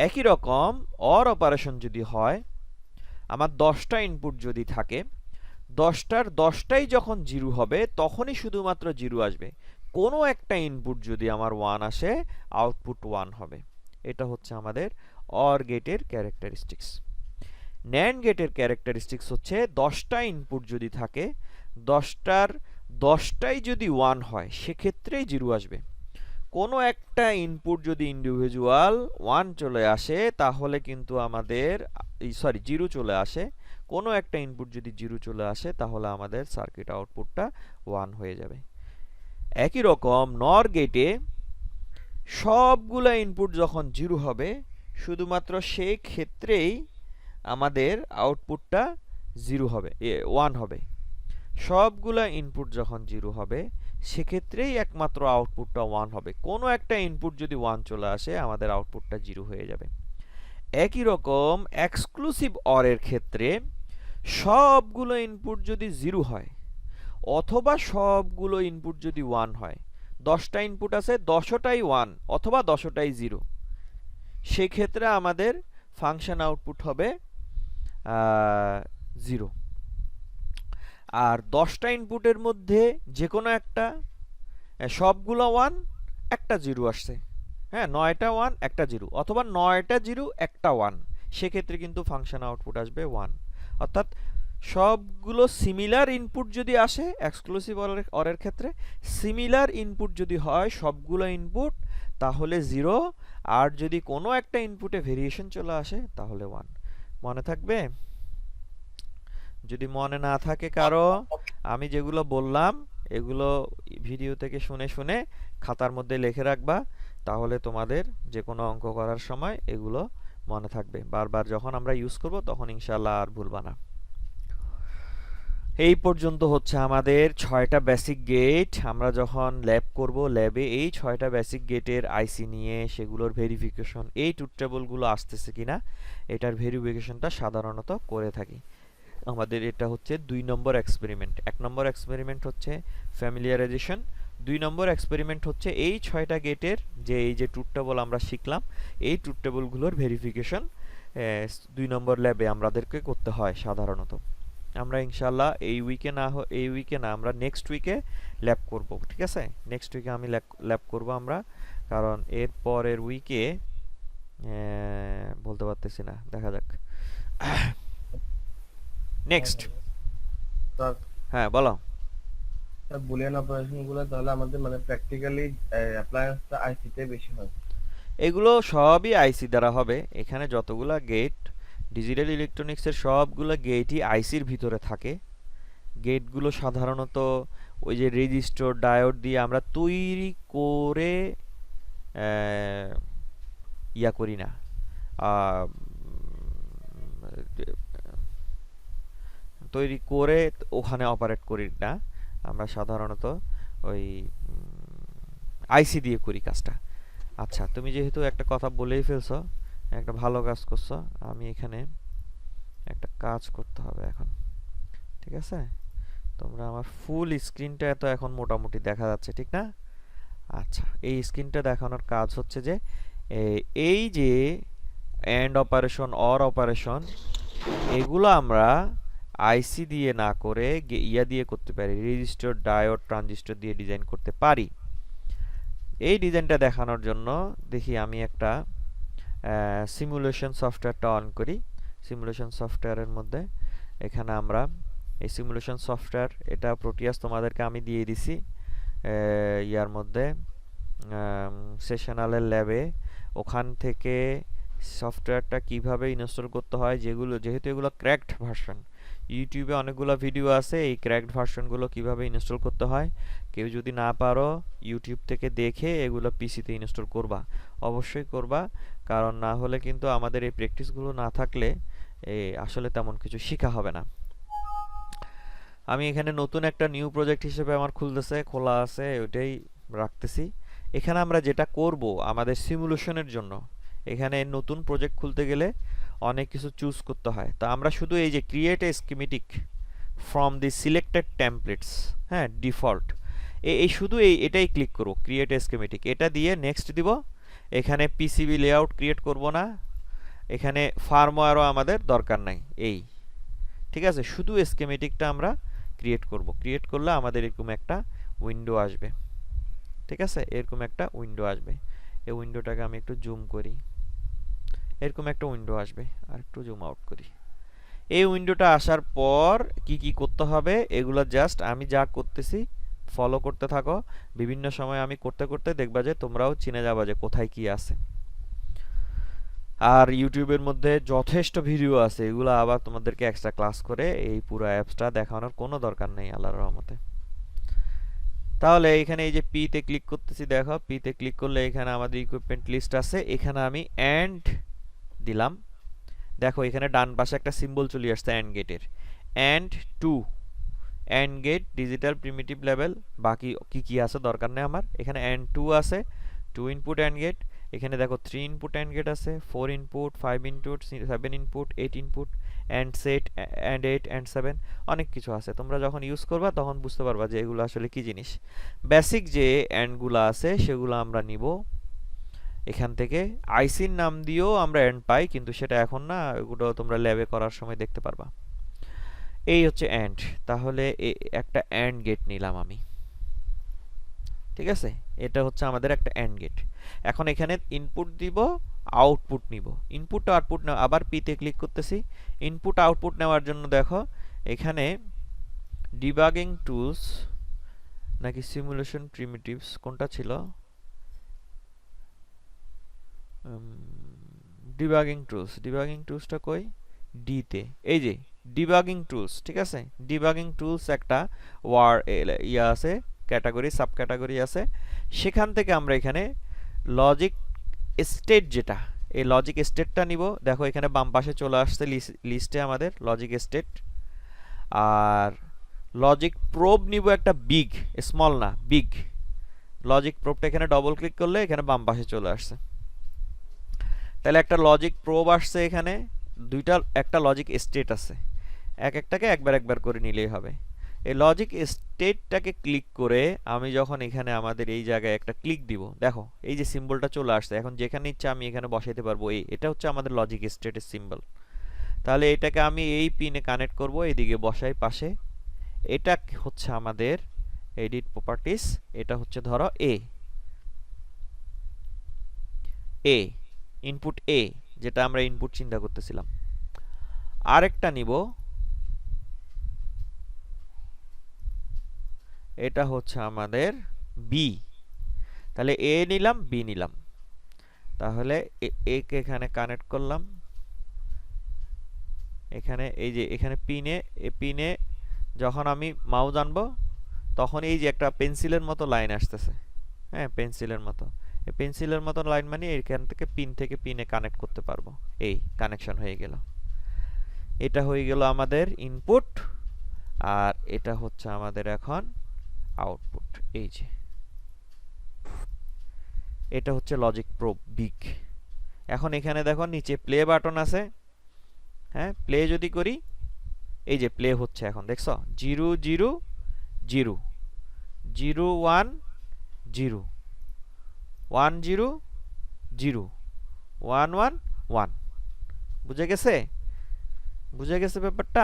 একই রকম অর অপারেশন যদি হয়, আমার 10টা ইনপুট যদি থাকে, 10টার 10টাই যখন 0 হবে তখনই শুধুমাত্র 0 আসবে। কোনো একটা ইনপুট যদি আমার 1 আসে, আউটপুট 1 হবে। এটা হচ্ছে আমাদের অর গেটের ক্যারেক্টারিস্টিক্স। ন্যান্ড গেটের ক্যারেক্টারিস্টিক্স হচ্ছে 10টা ইনপুট যদি থাকে, 10টার 10টাই যদি 1 হয় সেক্ষেত্রেই 0 আসবে। কোনো একটা ইনপুট যদি ইন্ডিভিজুয়াল 1 চলে আসে তাহলে কিন্তু আমাদের 0 চলে আসে, কোনো একটা ইনপুট যদি 0 চলে আসে তাহলে আমাদের সার্কিট আউটপুটটা 1 হয়ে যাবে। একই রকম নর গেটে সবগুলা ইনপুট যখন 0 হবে শুধুমাত্র সেই ক্ষেত্রেই আমাদের আউটপুটটা 0 হবে, 1 হবে। সবগুলা ইনপুট যখন 0 হবে সেক্ষেত্রেই একমাত্র আউটপুটটা 1 হবে। কোনো একটা ইনপুট যদি 1 চলে আসে আমাদের আউটপুটটা 0 হয়ে যাবে। একই রকম এক্সক্লুসিভ অরের ক্ষেত্রে সবগুলো ইনপুট যদি 0 হয় অথবা সবগুলো ইনপুট যদি 1 হয়, 10টা ইনপুট আছে 10টাই 1 অথবা 10টাই 0, সেক্ষেত্রে আমাদের ফাংশন আউটপুট হবে 0। আর 10টা ইনপুটের মধ্যে যে কোনো একটা, সবগুলো 1 একটা 0 আসছে, হ্যাঁ 9টা 1 একটা 0 অথবা 9টা 0 একটা 1, সেক্ষেত্রে কিন্তু ফাংশন আউটপুট আসবে 1। অর্থাৎ সবগুলো সিমিলার ইনপুট যদি আসে এক্সক্লুসিভ অরের ক্ষেত্রে, সিমিলার ইনপুট যদি হয় সবগুলো ইনপুট তাহলে 0, আর যদি কোনো একটা ইনপুটে ভেরিয়েশন চলে আসে তাহলে 1। মনে থাকবে? যদি মনে না থাকে কারো, আমি যেগুলো বললাম এগুলো ভিডিও থেকে শুনে শুনে খাতার মধ্যে লিখে রাখবা, তাহলে তোমাদের যে কোনো অঙ্ক করার সময় এগুলো মনে থাকবে। বারবার যখন আমরা ইউজ করব তখন ইনশাআল্লাহ আর ভুলবা না। এই পর্যন্ত হচ্ছে আমাদের 6টা বেসিক গেট। আমরা যখন ল্যাব করব, ল্যাবে এই 6টা বেসিক গেটের আইসি নিয়ে সেগুলোর ভেরিফিকেশন, এই ট্রুথ টেবলগুলো আসতেছে কিনা এটার ভেরিফিকেশনটা সাধারণত করে থাকি। আমাদের এটা হচ্ছে 2 নম্বর এক্সপেরিমেন্ট। 1 নম্বর এক্সপেরিমেন্ট হচ্ছে ফ্যামিলিয়ারাইজেশন, 2 নম্বর এক্সপেরিমেন্ট হচ্ছে এই 6টা গেটের যে এই যে ট্রুথ টেবল আমরা শিখলাম এই ট্রুথ টেবলগুলোর ভেরিফিকেশন 2 নম্বর ল্যাবে আমাদেরকে করতে হয় সাধারণত। আমরা ইনশাআল্লাহ এই উইকে না আমরা নেক্সট উইকে ল্যাব করব, ঠিক আছে? নেক্সট উইকে আমি ল্যাব করব আমরা, কারণ এর পরের উইকে বলতে পারতেছি না, দেখা যাক। নেক্সট, স্যার হ্যাঁ বলো। স্যার বুলিয়ান অপারেশন গুলো তাহলে আমাদের মানে প্র্যাকটিক্যালি অ্যাপ্লায়েন্সটা আইসিতে বেশি হয়। এগুলো সবই আইসি দ্বারা হবে। এখানে যতগুলা গেট ডিজিটাল ইলেকট্রনিক্সের সবগুলো গেটই আইসির ভিতরে থাকে। গেটগুলো সাধারণত ওই যে রেজিস্টর ডায়োড দিয়ে আমরা তৈরি করে ইয়া করি না, তৈরি করে ওখানে অপারেট করি না, আমরা সাধারণত ওই আইসি দিয়ে করি কাজটা। আচ্ছা, তুমি যেহেতু একটা কথা বলেই ফেলছো, একটা ভালো কাজ করছো, আমি এখানে একটা কাজ করতে হবে এখন, ঠিক আছে? তোমরা আমার ফুল স্ক্রিনটা তো এখন মোটামুটি দেখা যাচ্ছে, ঠিক না? আচ্ছা, এই স্ক্রিনটা দেখানোর কাজ হচ্ছে যে এই যে এন্ড অপারেশন, অর অপারেশন, এগুলো আমরা আইসি দিয়ে না করে ইয়া দিয়ে করতে পারি, রেজিস্টর ডায়োড ট্রানজিস্টর দিয়ে ডিজাইন করতে পারি। এই ডিজাইনটা দেখানোর জন্য দেখি আমি একটা সিমুলেশন সফটওয়্যারটা অন করি। সিমুলেশন সফটওয়্যারের মধ্যে এখানে আমরা এই সিমুলেশন সফটওয়্যার, এটা প্রোটিয়াস তোমাদেরকে আমি দিয়ে দিছি ইয়ার মধ্যে সেশনালের ল্যাবে। ওখান থেকে সফটওয়্যারটা কিভাবে ইনস্টল করতে হয়, যেহেতু এগুলো ক্র্যাকড ভার্সন, ইউটিউবে অনেকগুলো ভিডিও আছে এই ক্র্যাকড ভার্সনগুলো কিভাবে ইনস্টল করতে হয়। কেউ যদি না পারো ইউটিউব থেকে দেখে এগুলো পিসিতে ইনস্টল করবা, অবশ্যই করবা, কারণ না হলে কিন্তু আমাদের এই প্র্যাকটিসগুলো না থাকলে আসলে তেমন কিছু শেখা হবে না। আমি এখানে নতুন একটা নিউ প্রজেক্ট হিসেবে আমার খোলা আছে, ওইটাই রাখতেছি। এখানে আমরা যেটা করব আমাদের সিমুলেশনের জন্য, এখানে নতুন প্রজেক্ট খুলতে গেলে অনেক কিছু চুজ করতে হয়। তা আমরা শুধু এই যে create a schematic from the selected templates, হ্যাঁ, ডিফল্ট, এই শুধু এটাই ক্লিক করব, ক্রিয়েট এ স্কিমেটিক, এটা দিয়ে নেক্সট দিব। এখানে পিসিবি লেআউট ক্রিয়েট করব না, এখানে ফার্মওয়্যারও আমাদের দরকার নাই, এই ঠিক আছে। শুধু স্কিমেটিকটা আমরা ক্রিয়েট করব। ক্রিয়েট করলে আমাদের এরকম একটা উইন্ডো আসবে, ঠিক আছে, এরকম একটা উইন্ডো আসবে। এই উইন্ডোটাকে আমি একটু জুম করি, এরকম একটা উইন্ডো আসবে, আর একটু জুম আউট করি। এই উইন্ডোটা আসার পর কি কি করতে হবে এগুলো জাস্ট আমি যা করতেছি ফলো করতে থাকো। বিভিন্ন সময় আমি করতে করতে দেখবা যে তোমরাও চিনে যাবা যে কোথায় কি আছে। আর ইউটিউবের মধ্যে যথেষ্ট ভিডিও আছে, এগুলো আবার তোমাদেরকে এক্সট্রা ক্লাস করে এই পুরো অ্যাপসটা দেখানোর কোনো দরকার নেই আল্লাহর রহমতে। তাহলে এখানে এই যে পি তে ক্লিক করতেছি, দেখো পি তে ক্লিক করলে এখানে আমাদের ইকুইপমেন্ট লিস্ট আছে। এখানে আমি এন্ড দিলাম, দেখো এখানে ডান পাশে একটা সিম্বল চলে আসছে এন্ড গেটের, and two, and gate digital primitive level, বাকি কি কি আছে দরকার নেই আমার। এখানে এন্ড টু আছে, 2 ইনপুট এন্ড গেট। এখানে দেখো 3 ইনপুট এন্ড গেট আছে, 4 input, 5 input, 7 input, 8 input, and set, and 8, and 7, অনেক কিছু আছে। তোমরা যখন ইউজ করবা তখন বুঝতে পারবা যে এগুলো আসলে কি জিনিস। বেসিক যে এন্ডগুলো আছে সেগুলো আমরা নিব এখান থেকে। আইসির নাম দিয়েও আমরা এন্ড পাই, কিন্তু সেটা এখন না, এগুলো তোমরা ল্যাবে করার সময় দেখতে পারবা। এই হচ্ছে এন্ড। তাহলে একটা এন্ড গেট নিলাম আমি, ঠিক আছে, এটা হচ্ছে আমাদের একটা এন্ড গেট। এখন এখানে ইনপুট দিব, আউটপুট নিব। ইনপুট আউটপুট না, আবার পিতে ক্লিক করতেছি। ইনপুট আউটপুট নেওয়ার জন্য দেখো এখানে ডিবাগিং টুলস নাকি সিমুলেশন প্রিমিটিভস কোনটা ছিল, ডিবাগিং টুলস, ডিবাগিং টুলসটা কই, ডি তে, এই যে ডিবাগিং টুলস, ঠিক আছে। ডিবাগিং টুলস একটা ইয়া আছে, ক্যাটাগরি, সাব ক্যাটাগরি আছে। সেখান থেকে আমরা এখানে লজিক স্টেট, যেটা এই লজিক স্টেটটা নিব। দেখো এখানে বাম পাশে চলে আসছে লিস্টে আমাদের লজিক স্টেট। আর লজিক প্রোব নিব একটা, বিগ, স্মল না, বিগ লজিক প্রোবটা। এখানে ডবল ক্লিক করলে এখানে বাম পাশে চলে আসছে। তাহলে একটা লজিক প্রোব আসছে, এখানে দুইটা, একটা লজিক স্টেট আছে, একটাকে একবার একবার করে নিলেই হবে। এই লজিক স্টেটটাকে ক্লিক করে আমি যখন এখানে আমাদের এই জায়গায় একটা ক্লিক দিব, দেখো এই যে সিম্বলটা চলে আসছে। এখন যেখানে ইচ্ছা আমি এখানে বসাইতে পারবো। এটা হচ্ছে আমাদের লজিক স্টেটের সিম্বল। তাহলে এটাকে আমি এই পিনে কানেক্ট করব, এইদিকে বসাই পাশে। এটা হচ্ছে আমাদের এডিট প্রপার্টিস, এটা হচ্ছে ধরো এ ইনপুট এ, যেটা আমরা ইনপুট চিন্তা করতেছিলাম। আরেকটা নিব, এটা হচ্ছে আমাদের বি। তাহলে এ নিলাম, বি নিলাম। তাহলে এ কে এখানে কানেক্ট করলাম, এখানে এই যে এখানে পিনে যখন আমি মাউস আনবো তখন এই যে একটা পেন্সিলের মতো লাইন আসতেছে, হ্যাঁ, পেন্সিলের মতো। এই পেন্সিলের মতো লাইন মানে এখান থেকে পিনে কানেক্ট করতে পারবো। এই কানেকশন হয়ে গেল। এটা হয়ে গেল আমাদের ইনপুট, আর এটা হচ্ছে আমাদের এখন আউটপুট। এই যে এটা হচ্ছে লজিক প্রোব বিগ। এখন এখানে দেখো নিচে প্লে বাটন আছে, হ্যাঁ, প্লে যদি করি, এই যে প্লে হচ্ছে এখন, দেখছো 0 0 0 0 1 0 1 0 0 1 1 1। বুঝে গেছে? বুঝে গেছে ব্যাপারটা?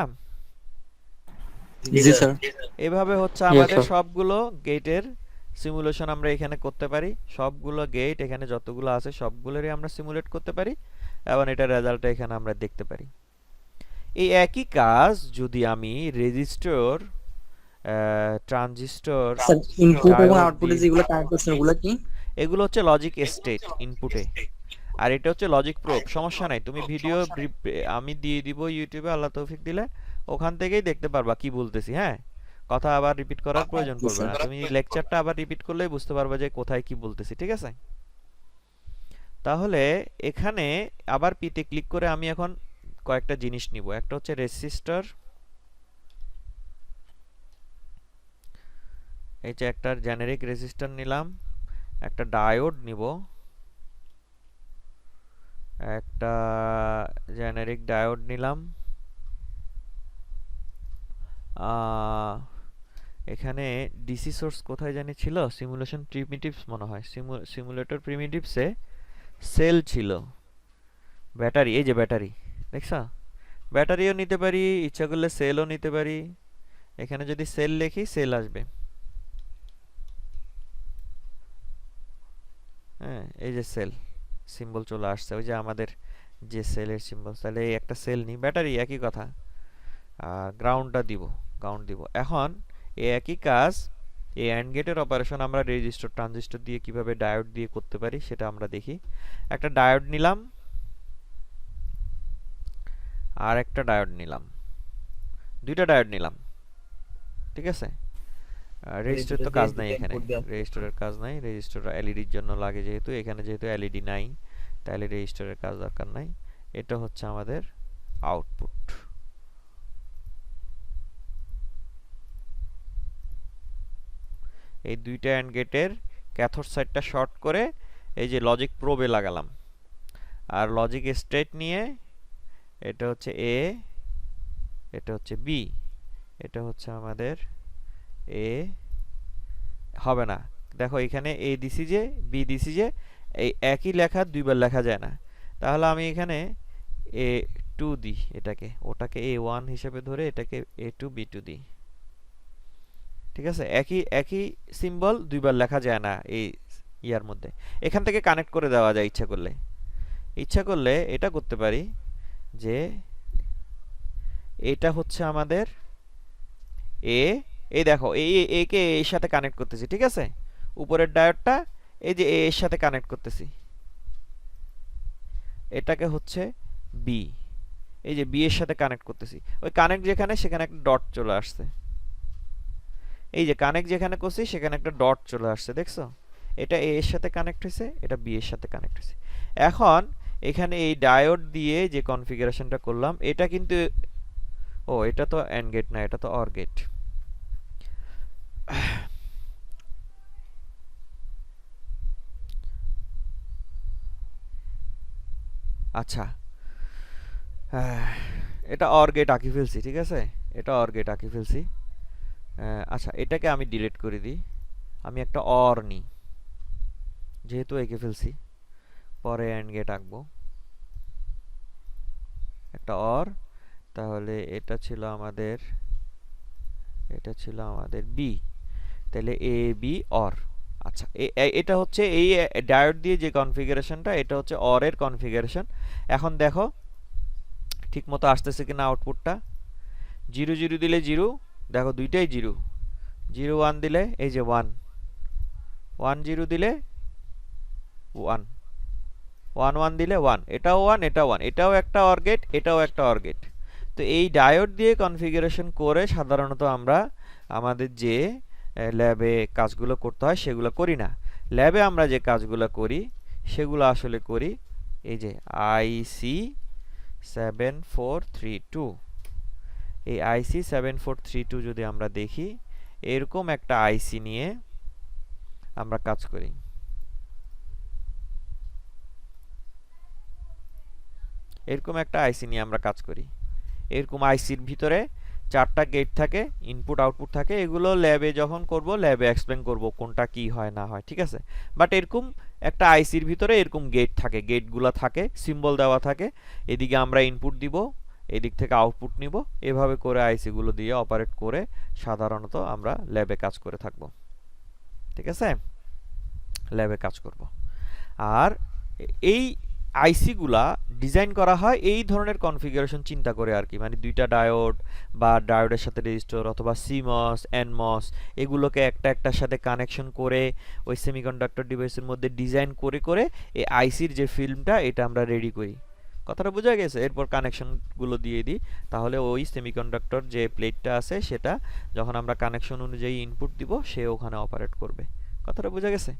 জি স্যার। এভাবে হচ্ছে আমাদের সবগুলো গেটের সিমুলেশন আমরা এখানে করতে পারি। সবগুলো গেট এখানে যতগুলো আছে সবগুলোরই আমরা সিমুলেট করতে পারি, এবং এটার রেজাল্টটা এখানে আমরা দেখতে পারি। এই একই কাজ যদি আমি রেজিস্টর, ট্রানজিস্টর, স্যার ইনপুট এবং আউটপুটে যেগুলো কানেক্ট করছেন ওগুলো কি? এগুলো হচ্ছে লজিক স্টেট ইনপুটে, আর এটা হচ্ছে লজিক প্রোব। সমস্যা নাই, তুমি ভিডিও আমি দিয়ে দিব ইউটিউবে, আল্লাহ তৌফিক দিলে ওখান থেকেই দেখতে পারবা কি বলতেছি। হ্যাঁ, কথা আবার রিপিট করার প্রয়োজন পড়বে না, তুমি লেকচারটা আবার রিপিট করলেই বুঝতে পারবে যে কোথায় কি বলতেছি, ঠিক আছে। তাহলে এখানে আবার পিতে ক্লিক করে আমি এখন কয়েকটা জিনিস নিব। একটা হচ্ছে রেজিস্টর, এই যে একটা জেনারিক রেজিস্টর নিলাম, একটা ডায়োড নিব, একটা জেনারিক ডায়োড নিলাম। এখানে ডিসি সোর্স কোথায় জানি ছিল, সিমুলেশন প্রিমিটিভস মনে হয়, সিমুলেটর প্রিমিটিভসে সেল ছিল, ব্যাটারি, এই যে ব্যাটারি দেখছো, ব্যাটারিও নিতে পারি, ইচ্ছা করলে সেলও নিতে পারি। এখানে যদি সেল লিখি সেল আসবে। হ্যাঁ, এই যে সেল সিম্বল চলে আসছে, ওই যে আমাদের যে সেলের সিম্বল, তাহলে এই একটা সেল নিই, ব্যাটারি একই কথা। আর গ্রাউন্ডটা দিব, গ্রাউন্ড দিব। এখন এই একই কাজ, এই অ্যান্ড গেটের অপারেশন আমরা রেজিস্টার ট্রানজিস্টর দিয়ে কিভাবে ডায়োড দিয়ে করতে পারি সেটা আমরা দেখি। একটা ডায়োড নিলাম আর একটা ডায়োড নিলাম, দুইটা ডায়োড নিলাম, ঠিক আছে। রেজিস্টার তো কাজ নাই এখানে, রেজিস্টারের কাজ নাই, রেজিস্টার এলইডির জন্য লাগে যেহেতু, এখানে যেহেতু এলইডি নাই তাহলে রেজিস্টারের কাজ দরকার নাই। এটা হচ্ছে আমাদের আউটপুট। এই দুইটা অ্যান্ড গেটের ক্যাথোড সাইডটা শর্ট করে এই যে লজিক প্রোবে লাগালাম, আর লজিক স্টেট নিয়ে এটা হচ্ছে এ, এটা হচ্ছে বি, এটা হচ্ছে আমাদের এ, হবে না দেখো এখানে এ দিছি যে বি দিছি যে, এই একই লেখা দুইবার লেখা যায় না, তাহলে আমি এখানে এ টু দিই, এটাকে ওটাকে এ ওয়ান হিসেবে ধরে এটাকে এ টু বি টু দিই, ঠিক আছে। একই একই সিম্বল দুইবার লেখা যায় না এই ইয়ার মধ্যে, এখান থেকে কানেক্ট করে দেওয়া যায় ইচ্ছা করলে। ইচ্ছা করলে এটা করতে পারি যে এটা হচ্ছে আমাদের এ, এই দেখো এই এ কে এর সাথে কানেক্ট করতেছি, ঠিক আছে। উপরের ডায়োডটা এই যে এ এর সাথে কানেক্ট করতেছি, এটাকে হচ্ছে বি, এই যে বি এর সাথে কানেক্ট করতেছি, ওই কানেক্ট যেখানে সেখানে একটা ডট চলে আসছে, এই যে কানেক্ট যেখানে করছি সেখানে একটা ডট চলে আসছে, দেখছো। এটা এ এর সাথে কানেক্ট হয়েছে, এটা বি এর সাথে কানেক্ট হয়েছে। এখন এখানে এই ডায়োড দিয়ে যে কনফিগারেশনটা করলাম এটা কিন্তু, ও এটা তো অ্যান্ড গেট না, এটা তো অর গেট। আচ্ছা, এটা অর গেট আঁকি ফেলছি, ঠিক আছে, এটা অর গেট আঁকি ফেলছি। আচ্ছা, এটাকে আমি ডিলিট করে দিই, আমি একটা অর নিই, যেহেতু এঁকে ফেলছি পরে অ্যান্ড গেট আঁকবো, একটা অর। তাহলে এটা ছিল আমাদের, এটা ছিল আমাদের বি, তাহলে এ বি অর। আচ্ছা, এটা হচ্ছে এই ডায়োড দিয়ে যে কনফিগারেশনটা, এটা হচ্ছে অর এর কনফিগারেশন। এখন দেখো ঠিক মতো আসতেছে কিনা আউটপুটটা। 0 0 দিলে 0, দেখো দুইটাই 0, 0 1 দিলে এই যে 1, 1 0 দিলে 1, 1 1 দিলে 1, এটাও 1 এটাও 1, এটাও একটা অর গেট এটাও একটা অর গেট। তো এই ডায়োড দিয়ে কনফিগারেশন করে সাধারণত আমরা আমাদের যে ল্যাবে কাজগুলো করতে হয় সেগুলো করি না। ল্যাবে আমরা যে কাজগুলো করি সেগুলো আসলে করি এই যে আইসি 7432। এই আইসি 7432 যদি আমরা দেখি, এরকম একটা আইসি নিয়ে আমরা কাজ করি। এরকম একটা আইসি নিয়ে আমরা কাজ করি। এরকম আইসির ভিতরে 4টা গেট থাকে, ইনপুট আউটপুট থাকে। এগুলো ল্যাবে যখন করব ল্যাবে এক্সপ্লেন করব কোনটা কি হয় না হয়, ঠিক আছে। বাট এরকম একটা আইসির ভিতরে এরকম গেট থাকে, গেটগুলো থাকে, সিম্বল দেওয়া থাকে। এদিকে আমরা ইনপুট দিব, এদিক থেকে আউটপুট নিব, এভাবে করে আইসিগুলো দিয়ে অপারেট করে সাধারণত আমরা ল্যাবে কাজ করে থাকব, ঠিক আছে, ল্যাবে কাজ করব। আর এই আইসিগুলা ডিজাইন করা হয় এই ধরনের কনফিগারেশন চিন্তা করে আর কি, মানে দুইটা ডায়োড বা ডায়োডের সাথে রেজিস্টর অথবা সিমস এনমস এগুলোকে একটা একটার সাথে কানেকশন করে ওই সেমিকন্ডাক্টর ডিভাইসের মধ্যে ডিজাইন করে করে এই আইসির যে ফিল্মটা এটা আমরা রেডি করি। কথাটা বোঝা গেছে? এরপর কানেকশনগুলো দিয়ে দিই, তাহলে ওই সেমিকন্ডাক্টর যে প্লেটটা আছে সেটা যখন আমরা কানেকশন অনুযায়ী ইনপুট দিব সে ওখানে অপারেট করবে। কথাটা বোঝা গেছে?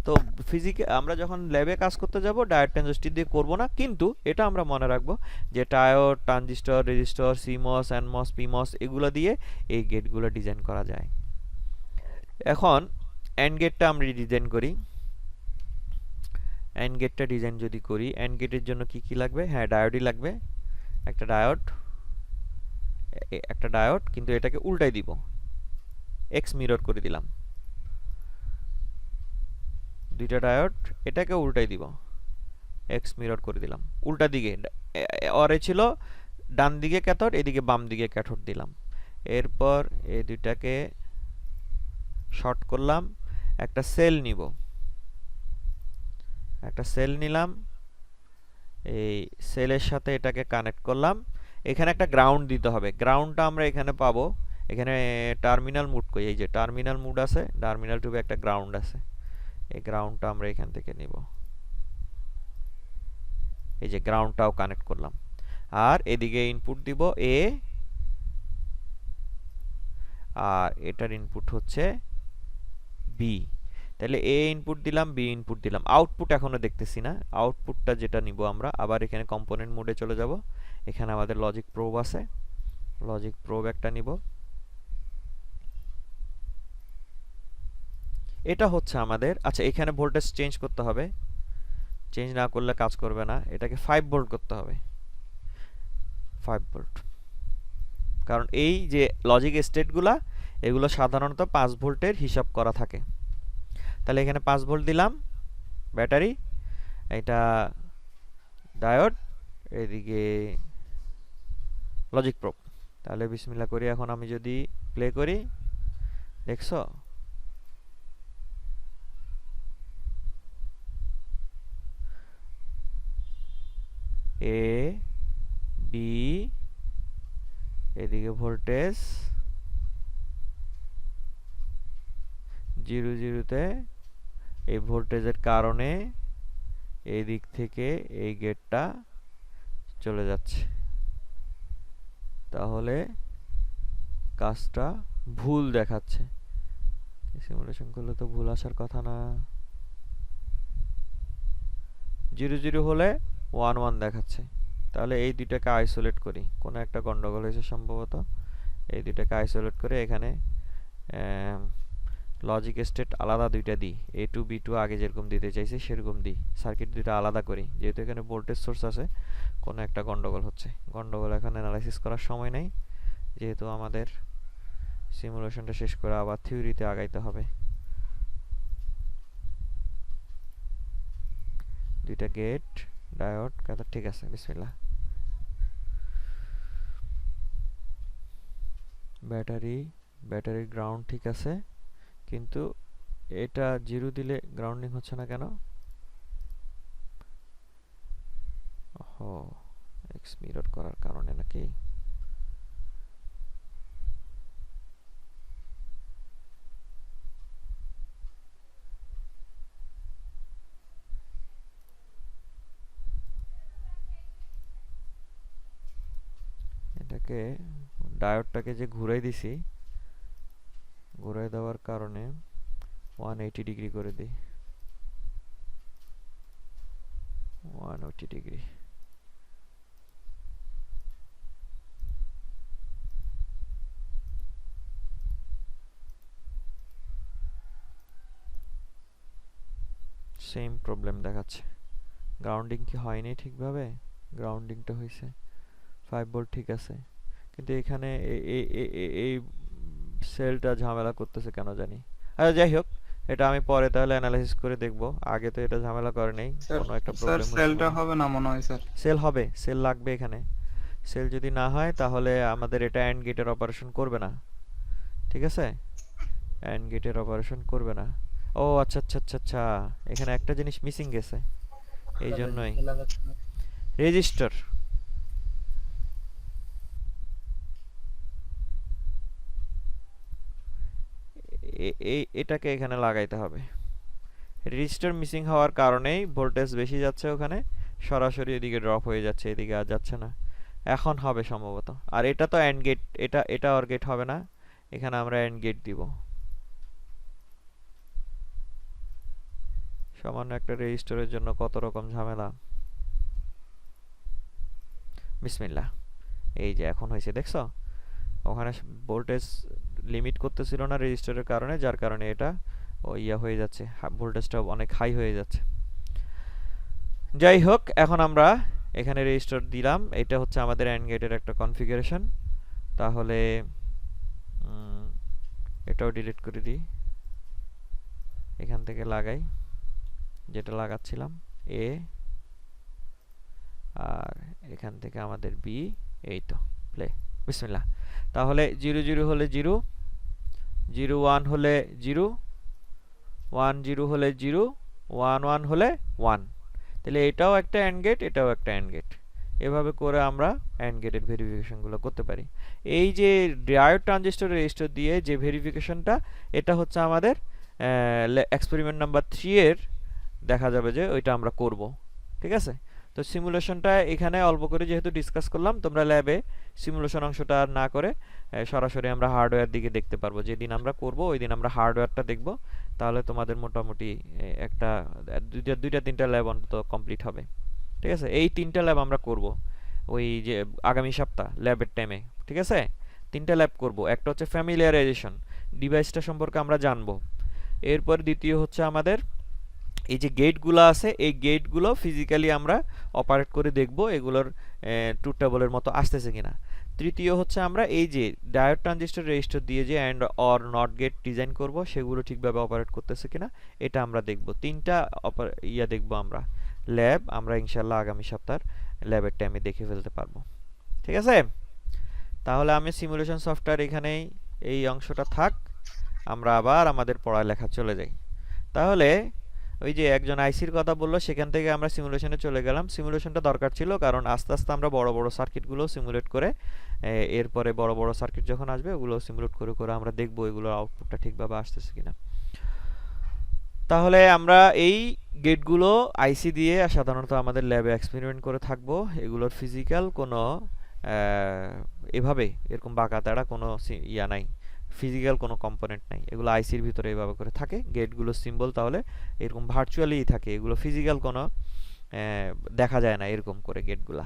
তো ফিজিকে আমরা যখন ল্যাবে কাজ করতে যাব ডায়োড ট্রানজিস্টর দিয়ে করব না, কিন্তু এটা আমরা মনে রাখবো যে diode transistor resistor CMOS NMOS PMOS এগুলো দিয়ে এই গেটগুলো ডিজাইন করা যায়। এখন এন্ড গেটটা আমরা ডিজাইন করি। অ্যান্ড গেটটা ডিজাইন যদি করি, অ্যান্ড গেটের জন্য কি কি লাগবে? হ্যাঁ, ডায়োডই লাগবে। একটা ডায়োড, একটা ডায়োড, কিন্তু এটাকে উল্টাই দিব, এক্স মিরর করে দিলাম। দুইটা ডায়োড, এটাকে উল্টাই দিব, এক্স মিরর করে দিলাম। উল্টা দিকে অরে ছিল ডান দিকে ক্যাথোড, এদিকে বাম দিকে ক্যাথোড দিলাম। এরপর এই দুইটাকে শর্ট করলাম। একটা সেল নিব, একটা সেল নিলাম, এই সেলের সাথে এটাকে কানেক্ট করলাম। এখানে একটা গ্রাউন্ড দিতে হবে। গ্রাউন্ডটা আমরা এখানে পাবো, এখানে টার্মিনাল মুড কই, এই যে টার্মিনাল মুড আছে, টার্মিনাল টুবে একটা গ্রাউন্ড আছে, এই গ্রাউন্ডটা আমরা এখান থেকে নিব। এই যে গ্রাউন্ডটাও কানেক্ট করলাম। আর এদিকে ইনপুট দিব এ, আর এটার ইনপুট হচ্ছে বি। তাহলে এ ইনপুট দিলাম, বি ইনপুট দিলাম। আউটপুট এখনো দেখতেছি না, আউটপুটটা যেটা নিব আমরা, আবার এখানে কম্পোনেন্ট মোডে চলে যাব। এখানে আমাদের লজিক প্রোব আছে, লজিক প্রোব একটা নিব। এটা হচ্ছে আমাদের, আচ্ছা এখানে ভোল্টেজ চেঞ্জ করতে হবে, চেঞ্জ না করলে কাজ করবে না। এটাকে 5 ভোল্ট করতে হবে, 5 ভোল্ট, কারণ এই যে লজিক স্টেটগুলা এগুলো সাধারণত 5 ভোল্টের হিসাব করা থাকে। তাহলে এখানে 5 ভোল্ট দিলাম, ব্যাটারি, এটা ডায়োড, এদিকে লজিক প্রোব। তাহলে বিসমিল্লাহ করি, এখন আমি যদি প্লে করি, দেখছো এ বি, এদিকে ভোল্টেজ 0 0-তে, এই ভোল্টেজের কারণে এই দিক থেকে এই গেটটা চলে যাচ্ছে। তাহলে কাজটা ভুল দেখাচ্ছে, সিমুলেশন করলে তো ভুল আসার কথা না। 0 0 হলে 1 1 দেখাচ্ছে। তাহলে এই দুইটাকে আইসোলেট করি, কোনো একটা গন্ডগোল হয়েছে সম্ভবত। এই দুইটাকে আইসোলেট করে এখানে লজিক স্টেট আলাদা দুইটা দিই, A2 B2 আগে যেরকম দিতে চাইছি সেরকম দিই। সার্কিট দুইটা আলাদা করি, যেহেতু এখানে ভোল্টেজ সোর্স আছে, কোনো একটা গন্ডগোল হচ্ছে। গন্ডগোল এখন অ্যানালাইসিস করার সময় নেই, যেহেতু আমাদের সিমুলেশনটা শেষ করে আবার থিওরিতে আগাইতে হবে। দুইটা গেট, ডায়োড, কথা ঠিক আছে, বিসমিল্লাহ। ব্যাটারি, ব্যাটারির গ্রাউন্ড ঠিক আছে, কিন্তু এটা 0 দিলে গ্রাউন্ডিং হচ্ছে না কেন? ও, এক্স মিরর করার কারণে নাকি? এটাকে ডায়োডটাকে যে ঘুরাই দিছি, ঘুরাই দেওয়ার কারণে 180 ডিগ্রি করে দিই, 180 ডিগ্রি। সেম প্রবলেম দেখাচ্ছে। গ্রাউন্ডিং কি হয়নি ঠিকভাবে? গ্রাউন্ডিংটা হয়েছে, 5 ভোল্ট ঠিক আছে, কিন্তু এখানে এই সেলটা ঝামেলা করতেছে কেন জানি। আচ্ছা যাই হোক, এটা আমি পরে তাহলে অ্যানালাইসিস করে দেখব। আগে তো এটা ঝামেলা করে নেই, কোনো একটা স্যার প্রবলেম সেলটা হবে না মনে হয় স্যার। সেল হবে, সেল লাগবে এখানে। সেল যদি না হয় তাহলে আমাদের এটা অ্যান্ড গেটের অপারেশন করবে না, ঠিক আছে? অ্যান্ড গেটের অপারেশন করবে না। ও আচ্ছা আচ্ছা আচ্ছা আচ্ছা, এখানে একটা জিনিস মিসিং গেছে, এই জন্যই। রেজিস্টার, এটাকে এখানে লাগাইতে হবে। রেজিস্টার মিসিং হওয়ার কারণেই ভোল্টেজ বেশি যাচ্ছে ওখানে, সরাসরি এদিকে ড্রপ হয়ে যাচ্ছে, এদিকে আর যাচ্ছে না। এখন হবে সম্ভবত। আর এটা তো অ্যান্ড গেট, এটা অর গেট হবে না, এখানে আমরা অ্যান্ড গেট দিব। সামান্য একটা রেজিস্টারের জন্য কত রকম ঝামেলা। বিসমিল্লাহ, এই যে এখন হয়েছে, দেখছো? ওখানে ভোল্টেজ লিমিট করতেছিল না রেজিস্টারের কারণে, যার কারণে এটা ইয়া হয়ে যাচ্ছে, ভোল্টেজটা অনেক হাই হয়ে যাচ্ছে। যাই হোক, এখন আমরা এখানে রেজিস্টার দিলাম। এটা হচ্ছে আমাদের অ্যান্ড গেটের একটা কনফিগারেশন। তাহলে এটাও ডিলিট করে দিই, এখান থেকে লাগাই যেটা লাগাচ্ছিলাম এ, আর এখান থেকে আমাদের বি। এই তো, প্লে, বিসমিল্লাহ। তাহলে 0 0 হলে 0, 0 1 হলে 0, 1 0 হলে 0, 1 1 হলে 1। তাহলে এটাও একটা অ্যান্ড গেট, এটাও একটা অ্যান্ড গেট। এভাবে করে আমরা অ্যান্ড গেটের ভেরিফিকেশনগুলো করতে পারি। এই যে ডায়োড ট্রানজিস্টর রেজিস্টার দিয়ে যে ভেরিফিকেশনটা, এটা হচ্ছে আমাদের এক্সপেরিমেন্ট নাম্বার 3 এর, দেখা যাবে যে ওইটা আমরা করব। ঠিক আছে? তো সিমুলেশনটা এখানে অল্প করে যেহেতু ডিসকাস করলাম, তোমরা ল্যাবে সিমুলেশন অংশটা আর না করে সরাসরি আমরা হার্ডওয়্যার দিকে দেখতে পারবো। যেদিন আমরা করব ওই দিন আমরা হার্ডওয়্যারটা দেখব। তাহলে তোমাদের মোটামুটি একটা দুইটা তিনটা ল্যাব অন্তত কমপ্লিট হবে। ঠিক আছে? এই 3টা ল্যাব আমরা করব ওই যে আগামী সপ্তাহ ল্যাবের টাইমে। ঠিক আছে? 3টা ল্যাব করব। একটা হচ্ছে ফ্যামিলিয়ারাইজেশন, ডিভাইসটা সম্পর্কে আমরা জানবো। এরপর দ্বিতীয় হচ্ছে আমাদের এই যে গেটগুলো আছে, এই গেটগুলো ফিজিক্যালি আমরা অপারেট করে দেখব এগুলোর ট্রুথ টেবলের মতো আসতেছে কিনা। তৃতীয় হচ্ছে আমরা এই যে ডায়োড ট্রানজিস্টর রেজিস্টার দিয়ে যে and or not gate design করব, সেগুলো ঠিকভাবে অপারেট করতেছে কিনা এটা আমরা দেখব। 3টা দেখব আমরা ল্যাব, আমরা ইনশাল্লাহ আগামী সপ্তাহের ল্যাবের টাইমে দেখে ফেলতে পারবো। ঠিক আছে? তাহলে আমি সিমুলেশন সফটওয়্যার এখানেই এই অংশটা থাক, আমরা আবার আমাদের পড়ালেখা চলে যাই। তাহলে ওই যে একজন আইসির কথা বললো, সেখান থেকে আমরা সিমুলেশনে চলে গেলাম। সিমুলেশনটা দরকার ছিল, কারণ আস্তে আস্তে আমরা বড় বড় সার্কিটগুলো সিমুলেট করে, এরপরে বড় বড় সার্কিট যখন আসবে ওগুলো সিমুলেট করে করে আমরা দেখব এগুলোর আউটপুটটা ঠিকভাবে আসতেছে কিনা। তাহলে আমরা এই গেটগুলো আইসি দিয়ে সাধারণত আমাদের ল্যাবে এক্সপেরিমেন্ট করে থাকবো। এগুলোর ফিজিক্যাল কোনো এভাবে এরকম বাঁকা তেড়া কোনো নাই, ফিজিক্যাল কোনো কম্পোনেন্ট নাই। এগুলো আইসির ভিতরে এইভাবে করে থাকে। গেটগুলো সিম্বল তাহলে এরকম ভার্চুয়ালিই থাকে, এগুলো ফিজিক্যাল কোনো দেখা যায় না এরকম করে গেটগুলা,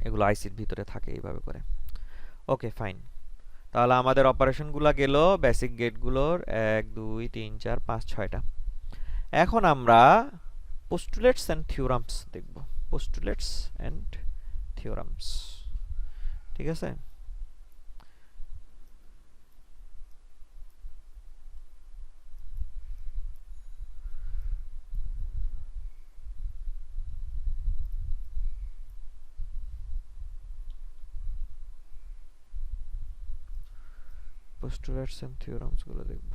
এগুলো আইসির ভিতরে থাকে এইভাবে করে। ওকে, ফাইন। তাহলে আমাদের অপারেশনগুলো গেল বেসিক গেটগুলোর 1 2 3 4 5 6টা। এখন আমরা পোস্টুলেটস অ্যান্ড থিওরামস দেখব। পোস্টুলেটস অ্যান্ড থিওরামস, ঠিক আছে? পোস্টুলেটস এন্ড থিওরামস গুলো দেখব।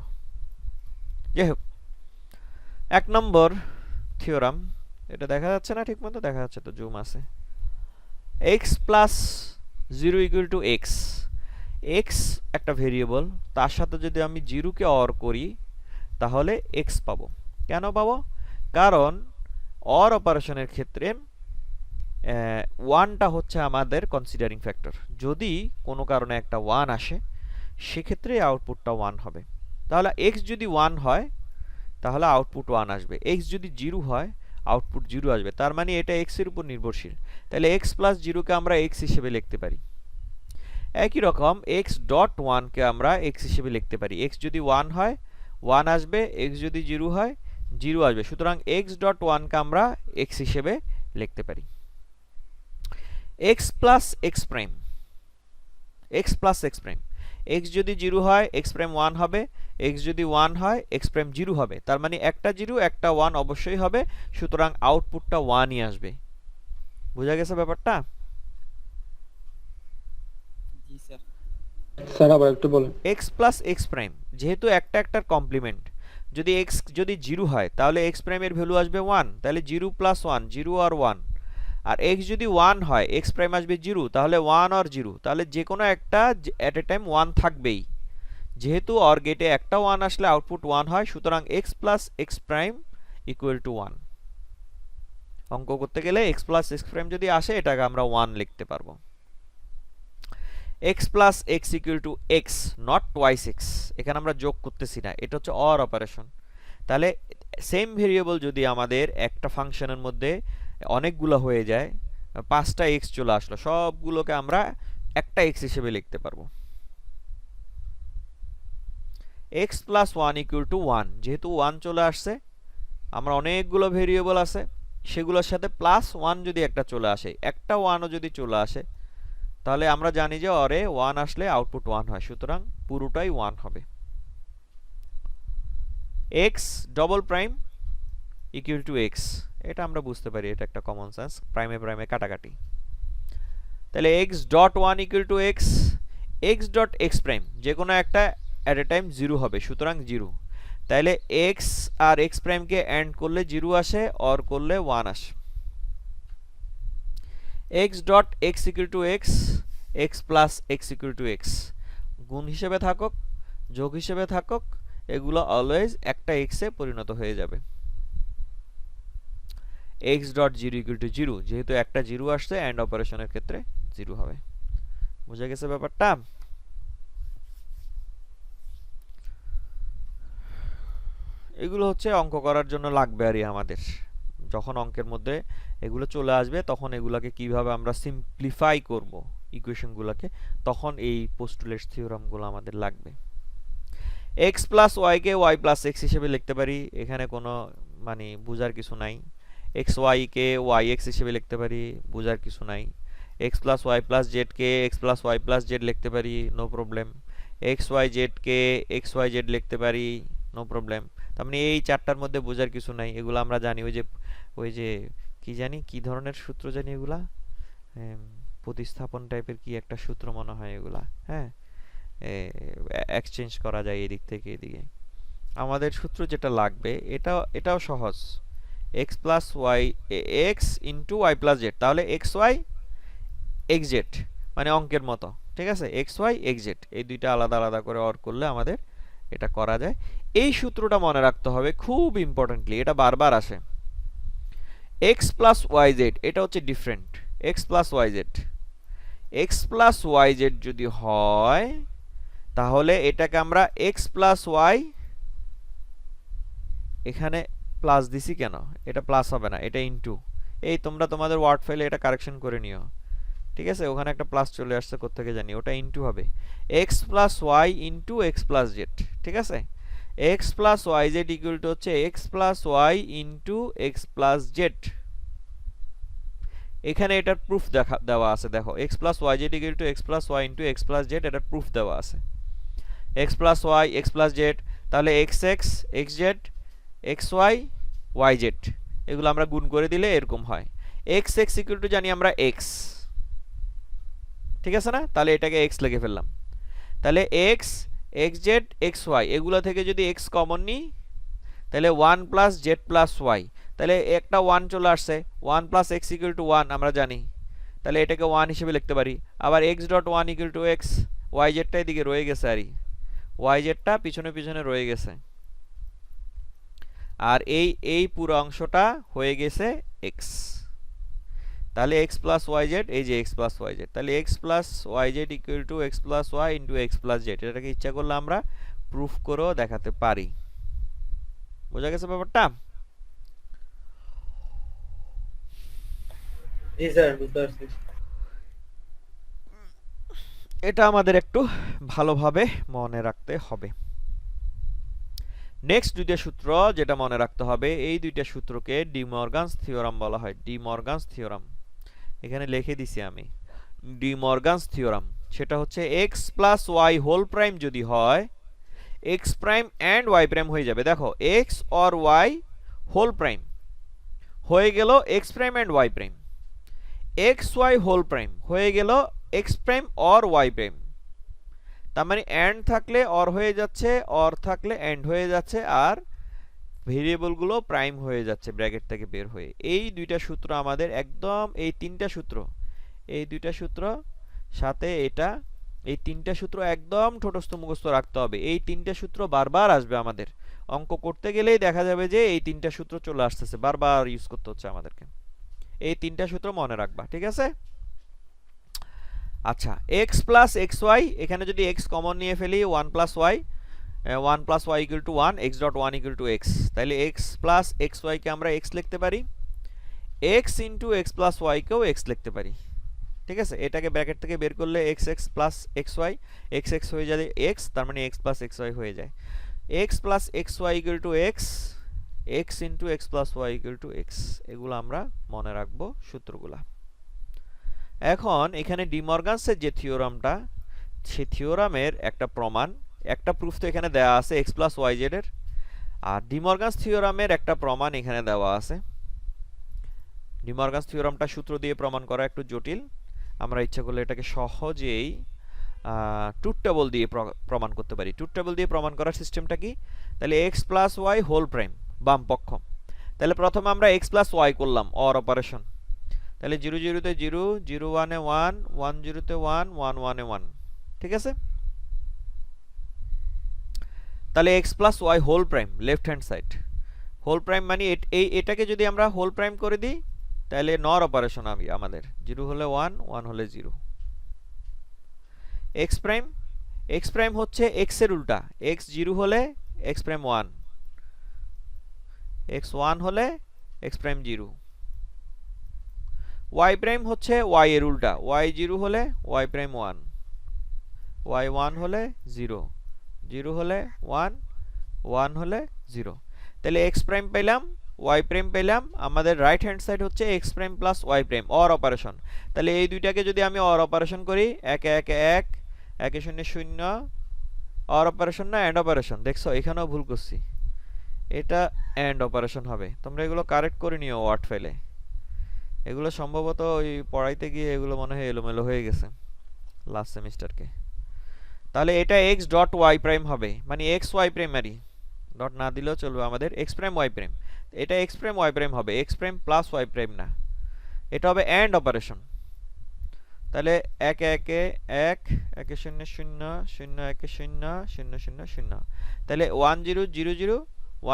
যাই হোক, 1 নম্বর থিওরাম, এটা দেখা যাচ্ছে না ঠিকমতো? দেখা যাচ্ছে তো, জুম আছে। x plus 0 equal to x, x একটা ভেরিয়েবল, তার সাথে যদি আমি 0 কে অর করি তাহলে x পাবো। কেন পাবো? কারণ অর অপারেশনের ক্ষেত্রে 1টা হচ্ছে আমাদের কনসিডারিং ফ্যাক্টর। যদি কোনো কারণে একটা 1 আসে, সেক্ষেত্রে আউটপুটটা 1 হবে। তাহলে x যদি 1 হয় তাহলে আউটপুট 1 আসবে, x যদি 0 হয় আউটপুট 0 আসবে। তার মানে এটা x এর উপর নির্ভরশীল। তাহলে x প্লাস 0 কে আমরা x হিসেবে লিখতে পারি। একই রকম x ডট 1 কে আমরা x হিসেবে লিখতে পারি। x যদি 1 হয় 1 আসবে, x যদি 0 হয় 0 আসবে। সুতরাং x ডট 1 কে আমরা x হিসেবে লিখতে পারি। x plus x prime, x plus x prime, x যদি 0 হয় x প্রাইম 1 হবে, x যদি 1 হয় x প্রাইম 0 হবে। তার মানে একটা 0 একটা 1 অবশ্যই হবে, সুতরাং আউটপুটটা 1ই আসবে। বুঝা গেছে ব্যাপারটা? জি স্যার। স্যার আবার একটু বলেন। x প্লাস x প্রাইম যেহেতু একটা একটার কমপ্লিমেন্ট, যদি x যদি 0 হয় তাহলে x প্রাইমের ভ্যালু আসবে 1, তাহলে 0 প্লাস 1 0 আর 1। আর x যদি 1 হয় x প্রাইম আসবে 0, তাহলে 1 আর 0, তাহলে যে কোনো একটা এট এ টাইম 1 থাকবেই। যেহেতু অর গেটে একটা 1 আসলে আউটপুট 1 হয়, সুতরাং x plus x prime equal to 1। অঙ্ক করতে গেলে x প্লাস x প্রাইম যদি আসে এটাকে আমরা 1 লিখতে পারবো। x plus x equal to x, not twice x। এখানে আমরা যোগ করতেছি না, এটা হচ্ছে অর অপারেশন। তাহলে সেম ভেরিয়েবল যদি আমাদের একটা ফাংশনের মধ্যে অনেকগুলো হয়ে যায়, 5টা x চলে আসলো, সবগুলোকে আমরা একটা x হিসেবে লিখতে পারবো। x প্লাস 1 ইকুয়াল টু 1, যেহেতু 1 চলে আসছে, আমরা অনেকগুলো ভেরিয়েবল আছে সেগুলোর সাথে +1 যদি একটা চলে আসে, একটা 1ও যদি চলে আসে, তাহলে আমরা জানি যে অরে 1 আসলে আউটপুট 1 হয়, সুতরাং পুরোটাই 1 হবে। x double prime equal to x, এটা আমরা বুঝতে পারি, এটা একটা কমন সেন্স, প্রাইমে প্রাইমে কাটাকাটি। তাহলে x dot 1 equal to x, x dot x prime যে কোনো একটা অ্যাট এ টাইম 0 হবে, সুতরাং 0। তাহলে x আর x প্রাইমকে এন্ড করলে 0 আসে, অর করলে 1 আসে। x dot x equal to x, x plus x equal to x, গুণ হিসেবে থাকুক যোগ হিসেবে থাকুক, এগুলো অলওয়েজ একটা x এ পরিণত হয়ে যাবে। x ডট 0 ইকুয়াল টু 0, যেহেতু একটা 0 আসছে এন্ড অপারেশনের ক্ষেত্রে 0 হবে। বুঝা গেছে ব্যাপারটা? এগুলো হচ্ছে অঙ্ক করার জন্য লাগবে আর আমাদের, যখন অঙ্কের মধ্যে এগুলো চলে আসবে তখন এগুলাকে কিভাবে আমরা সিম্পলিফাই করব ইকুয়েশনগুলোকে, তখন এই পোস্টুলেটস থিওরামগুলো আমাদের লাগবে। x প্লাস y কে y প্লাস x হিসেবে লিখতে পারি, এখানে কোনো মানে বোঝার কিছু নাই। xy কে yx হিসেবে লিখতে পারি, বোঝার কিছু নাই। x plus y plus z কে x plus y plus z লিখতে পারি, নো প্রবলেম। xyz কে xyz লিখতে পারি, নো প্রবলেম। তার মানে এই চারটার মধ্যে বোঝার কিছু নাই, এগুলো আমরা জানি। ওই যে কি জানি কি ধরনের সূত্র জানি এগুলা, প্রতিস্থাপন টাইপের কি একটা সূত্র মনে হয় এগুলা, হ্যাঁ, এক্সচেঞ্জ করা যায় এদিক থেকে এদিকে। আমাদের সূত্র যেটা লাগবে এটাও সহজ, x plus Y X into Y plus Z, তাহলে এক্স ওয়াই এক্স জেড মানে অঙ্কের মতো, ঠিক আছে, এক্স ওয়াই এক্স জেড এই দুইটা আলাদা আলাদা করে অর করলে আমাদের এটা করা যায়। এই সূত্রটা মনে রাখতে হবে খুব ইম্পর্টেন্টলি, এটা বারবার আসে। x প্লাস ওয়াই জেড এটা হচ্ছে different, x plus Y Z, x plus Y Z যদি হয় তাহলে এটাকে আমরা x প্লাস ওয়াই, এখানে প্লাস দিছি কেন, এটা প্লাস হবে না, এটা ইনটু। এই তোমরা তোমাদের ওয়ার্ড ফাইলে এটা কারেকশন করে নিও, ঠিক আছে, ওখানে একটা প্লাস চলে আসছে কোত্থেকে জানি, ওটা ইনটু হবে। x plus Y into x plus Z, ঠিক আছে, x plus Y Z equal to হচ্ছে x plus Y into x plus Z. এখানে এটার প্রুফ দেওয়া আছে, দেখো x plus Y Z equal to x plus Y into x plus Z, এটার প্রুফ দেওয়া আছে। x plus Y x plus Z, তাহলে xx xz xy yz, এগুলো আমরা গুণ করে দিলে এরকম হয়। xx ইকুয়াল টু জানি আমরা x, ঠিক আছে না, তাহলে এটাকে x লিখে ফেললাম। তাহলে x xz xy এগুলো থেকে যদি x কমন নিই তাহলে 1 প্লাস z প্লাস y, তাহলে একটা 1 চলে আসছে, 1 প্লাস x ইকুয়াল টু 1 আমরা জানি, তাহলে এটাকে 1 হিসেবে লিখতে পারি। আবার x dot 1 equal to x, yz টা এদিকে রয়ে গেছে, আর yz টা পিছনে পিছনে রয়ে গেছে, আর এই পুরো অংশটা হয়ে গেছে x। তাহলে x প্লাস yz, এই যে x প্লাস yz, তাহলে x plus yz equal to x plus y into x plus z, এটাকে ইচ্ছা করলে আমরা প্রুফ করেও দেখাতে পারি। বোঝা গেছে ব্যাপারটা? জি স্যার, বুঝতে পারছি। এটা আমাদের একটু ভালোভাবে মনে রাখতে হবে। নেক্সট দুইটা সূত্র যেটা মনে রাখতে হবে, এই দুইটা সূত্রকে ডি মর্গানস থিওরাম বলা হয়। ডি মর্গানস থিওরাম এখানে লিখে দিছি আমি, ডি মর্গানস থিওরাম, সেটা হচ্ছে x plus Y whole prime যদি হয়, x prime and y prime হয়ে যাবে। দেখো x or y whole prime হয়ে গেল x prime and y prime, x y whole prime হয়ে গেল x prime or y prime. তার মানে এন্ড থাকলে অর হয়ে যাচ্ছে, অর থাকলে এন্ড হয়ে যাচ্ছে, আর ভেরিয়েবলগুলো প্রাইম হয়ে যাচ্ছে ব্র্যাকেট থেকে বের হয়ে। এই দুইটা সূত্র আমাদের একদম, এই তিনটা সূত্র, এই দুইটা সূত্র সাথে এটা, এই তিনটা সূত্র একদম ঠোঁটস্থ মুখস্থ রাখতে হবে। এই তিনটা সূত্র বারবার আসবে আমাদের অঙ্ক করতে গেলেই, দেখা যাবে যে এই তিনটা সূত্র চলে আসতেছে, বারবার ইউজ করতে হচ্ছে আমাদেরকে। এই তিনটা সূত্র মনে রাখবা, ঠিক আছে? আচ্ছা, x প্লাস এক্স ওয়াই, এখানে যদি x কমন নিয়ে ফেলি 1 plus Y, 1 plus Y equal to 1, x dot 1 equal to x, তাহলে x প্লাস এক্স ওয়াই কে আমরা x লিখতে পারি, x into x plus Y কেও x লিখতে পারি, ঠিক আছে। এটাকে ব্র্যাকেট থেকে বের করলে x plus X Y, x হয়ে যায় x, তার মানে x প্লাস এক্স ওয়াই হয়ে যায়। x plus X Y equal to x, x into X plus Y equal to X. এগুলো আমরা মনে রাখবো সূত্রগুলা। এখন এখানে ডিমর্গানসের যে থিওরামটা, সেই থিওরামের একটা প্রমাণ, একটা প্রুফ তো এখানে দেওয়া আছে এক্স প্লাস ওয়াই জেড এর, আর ডিমর্গানস থিওরামের একটা প্রমাণ এখানে দেওয়া আছে। ডিমর্গানস থিওরামটা সূত্র দিয়ে প্রমাণ করা একটু জটিল, আমরা ইচ্ছা করলে এটাকে সহজেই ট্রুথ টেবল দিয়ে প্রমাণ করতে পারি। ট্রুথ টেবল দিয়ে প্রমাণ করার সিস্টেমটা কি? তাহলে X plus Y whole prime বাম পক্ষ, তাহলে প্রথমে আমরা এক্স প্লাস ওয়াই করলাম অর অপারেশন, তাহলে 0 0 তে 0, 0 1 এ 1, 1 0 তে 1, 1 1 এ 1, ঠিক আছে? তাহলে X plus Y whole prime left hand side, whole prime মানে এটাকে যদি আমরা হোল প্রাইম করে দিই তাহলে নর অপারেশন আমাদের 0 হলে 1, 1 হলে 0। এক্স প্রাইম, এক্স প্রাইম হচ্ছে এক্স এর উল্টা, এক্স 0 হলে এক্স প্রাইম 1, এক্স 1 হলে এক্স প্রাইম 0। ওয়াই প্রাইম হচ্ছে ওয়াই এর উল্টা, ওয়াই 0 হলে ওয়াই প্রাইম 1, ওয়াই 1 হলে 0, 0 হলে 1, 1 হলে 0। তাহলে এক্স প্রাইম পেলাম, ওয়াই প্রাইম পেলাম, আমাদের রাইট হ্যান্ড সাইড হচ্ছে X prime plus Y prime or operation. তাহলে এই দুইটাকে যদি আমি অর অপারেশন করি, 1 1 1, 1 0 0, অর অপারেশন না এন্ড অপারেশন, দেখছো এখানেও ভুল করছি, এটা এন্ড অপারেশন হবে। তোমরা এগুলো কারেক্ট করে নিও ওয়ার্ড ফাইলে, এগুলো সম্ভবত ওই পড়াইতে গিয়ে এগুলো মনে হয় এলোমেলো হয়ে গেছে লাস্ট সেমিস্টারকে। তাহলে এটা এক্স ডট ওয়াই প্রাইম হবে, মানে এক্স ওয়াই প্রাইমারি, ডট না দিলেও চলবে আমাদের, এক্স প্রাইম ওয়াই প্রাইম, এটা এক্স প্রাইম ওয়াই প্রাইম হবে, X prime plus Y prime না, এটা হবে এন্ড অপারেশন। তাহলে 1 1 1, 1 0 0, 0 1 0, 0 0 0, তাহলে 1 0 0 0,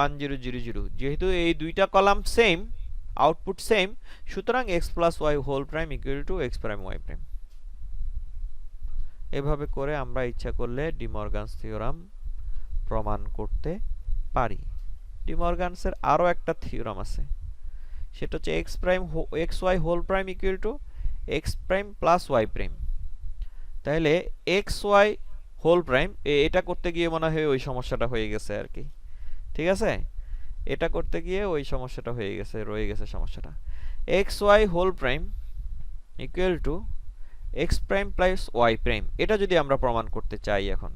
1 0 0 0, যেহেতু এই দুইটা কলাম সেম, আউটপুট সেম, সুতরাং X plus Y whole prime equal to X prime Y prime. এভাবে করে আমরা ইচ্ছা করলে ডিমর্গানস থিওরাম প্রমাণ করতে পারি। ডিমর্গানসের আরো একটা থিওরাম আছে, সেটা হচ্ছে X prime X Y whole prime equal to X prime plus Y prime. তাহলে এক্স ওয়াই হোল প্রাইম, এটা করতে গিয়ে মনে হয় ওই সমস্যাটা হয়ে গেছে আর কি, ঠিক আছে? এটা করতে গিয়ে ওই সমস্যাটা হয়ে গেছে, রয়ে গেছে সমস্যাটা। X Y whole prime equal to X prime plus Y prime, এটা যদি আমরা প্রমাণ করতে চাই এখন,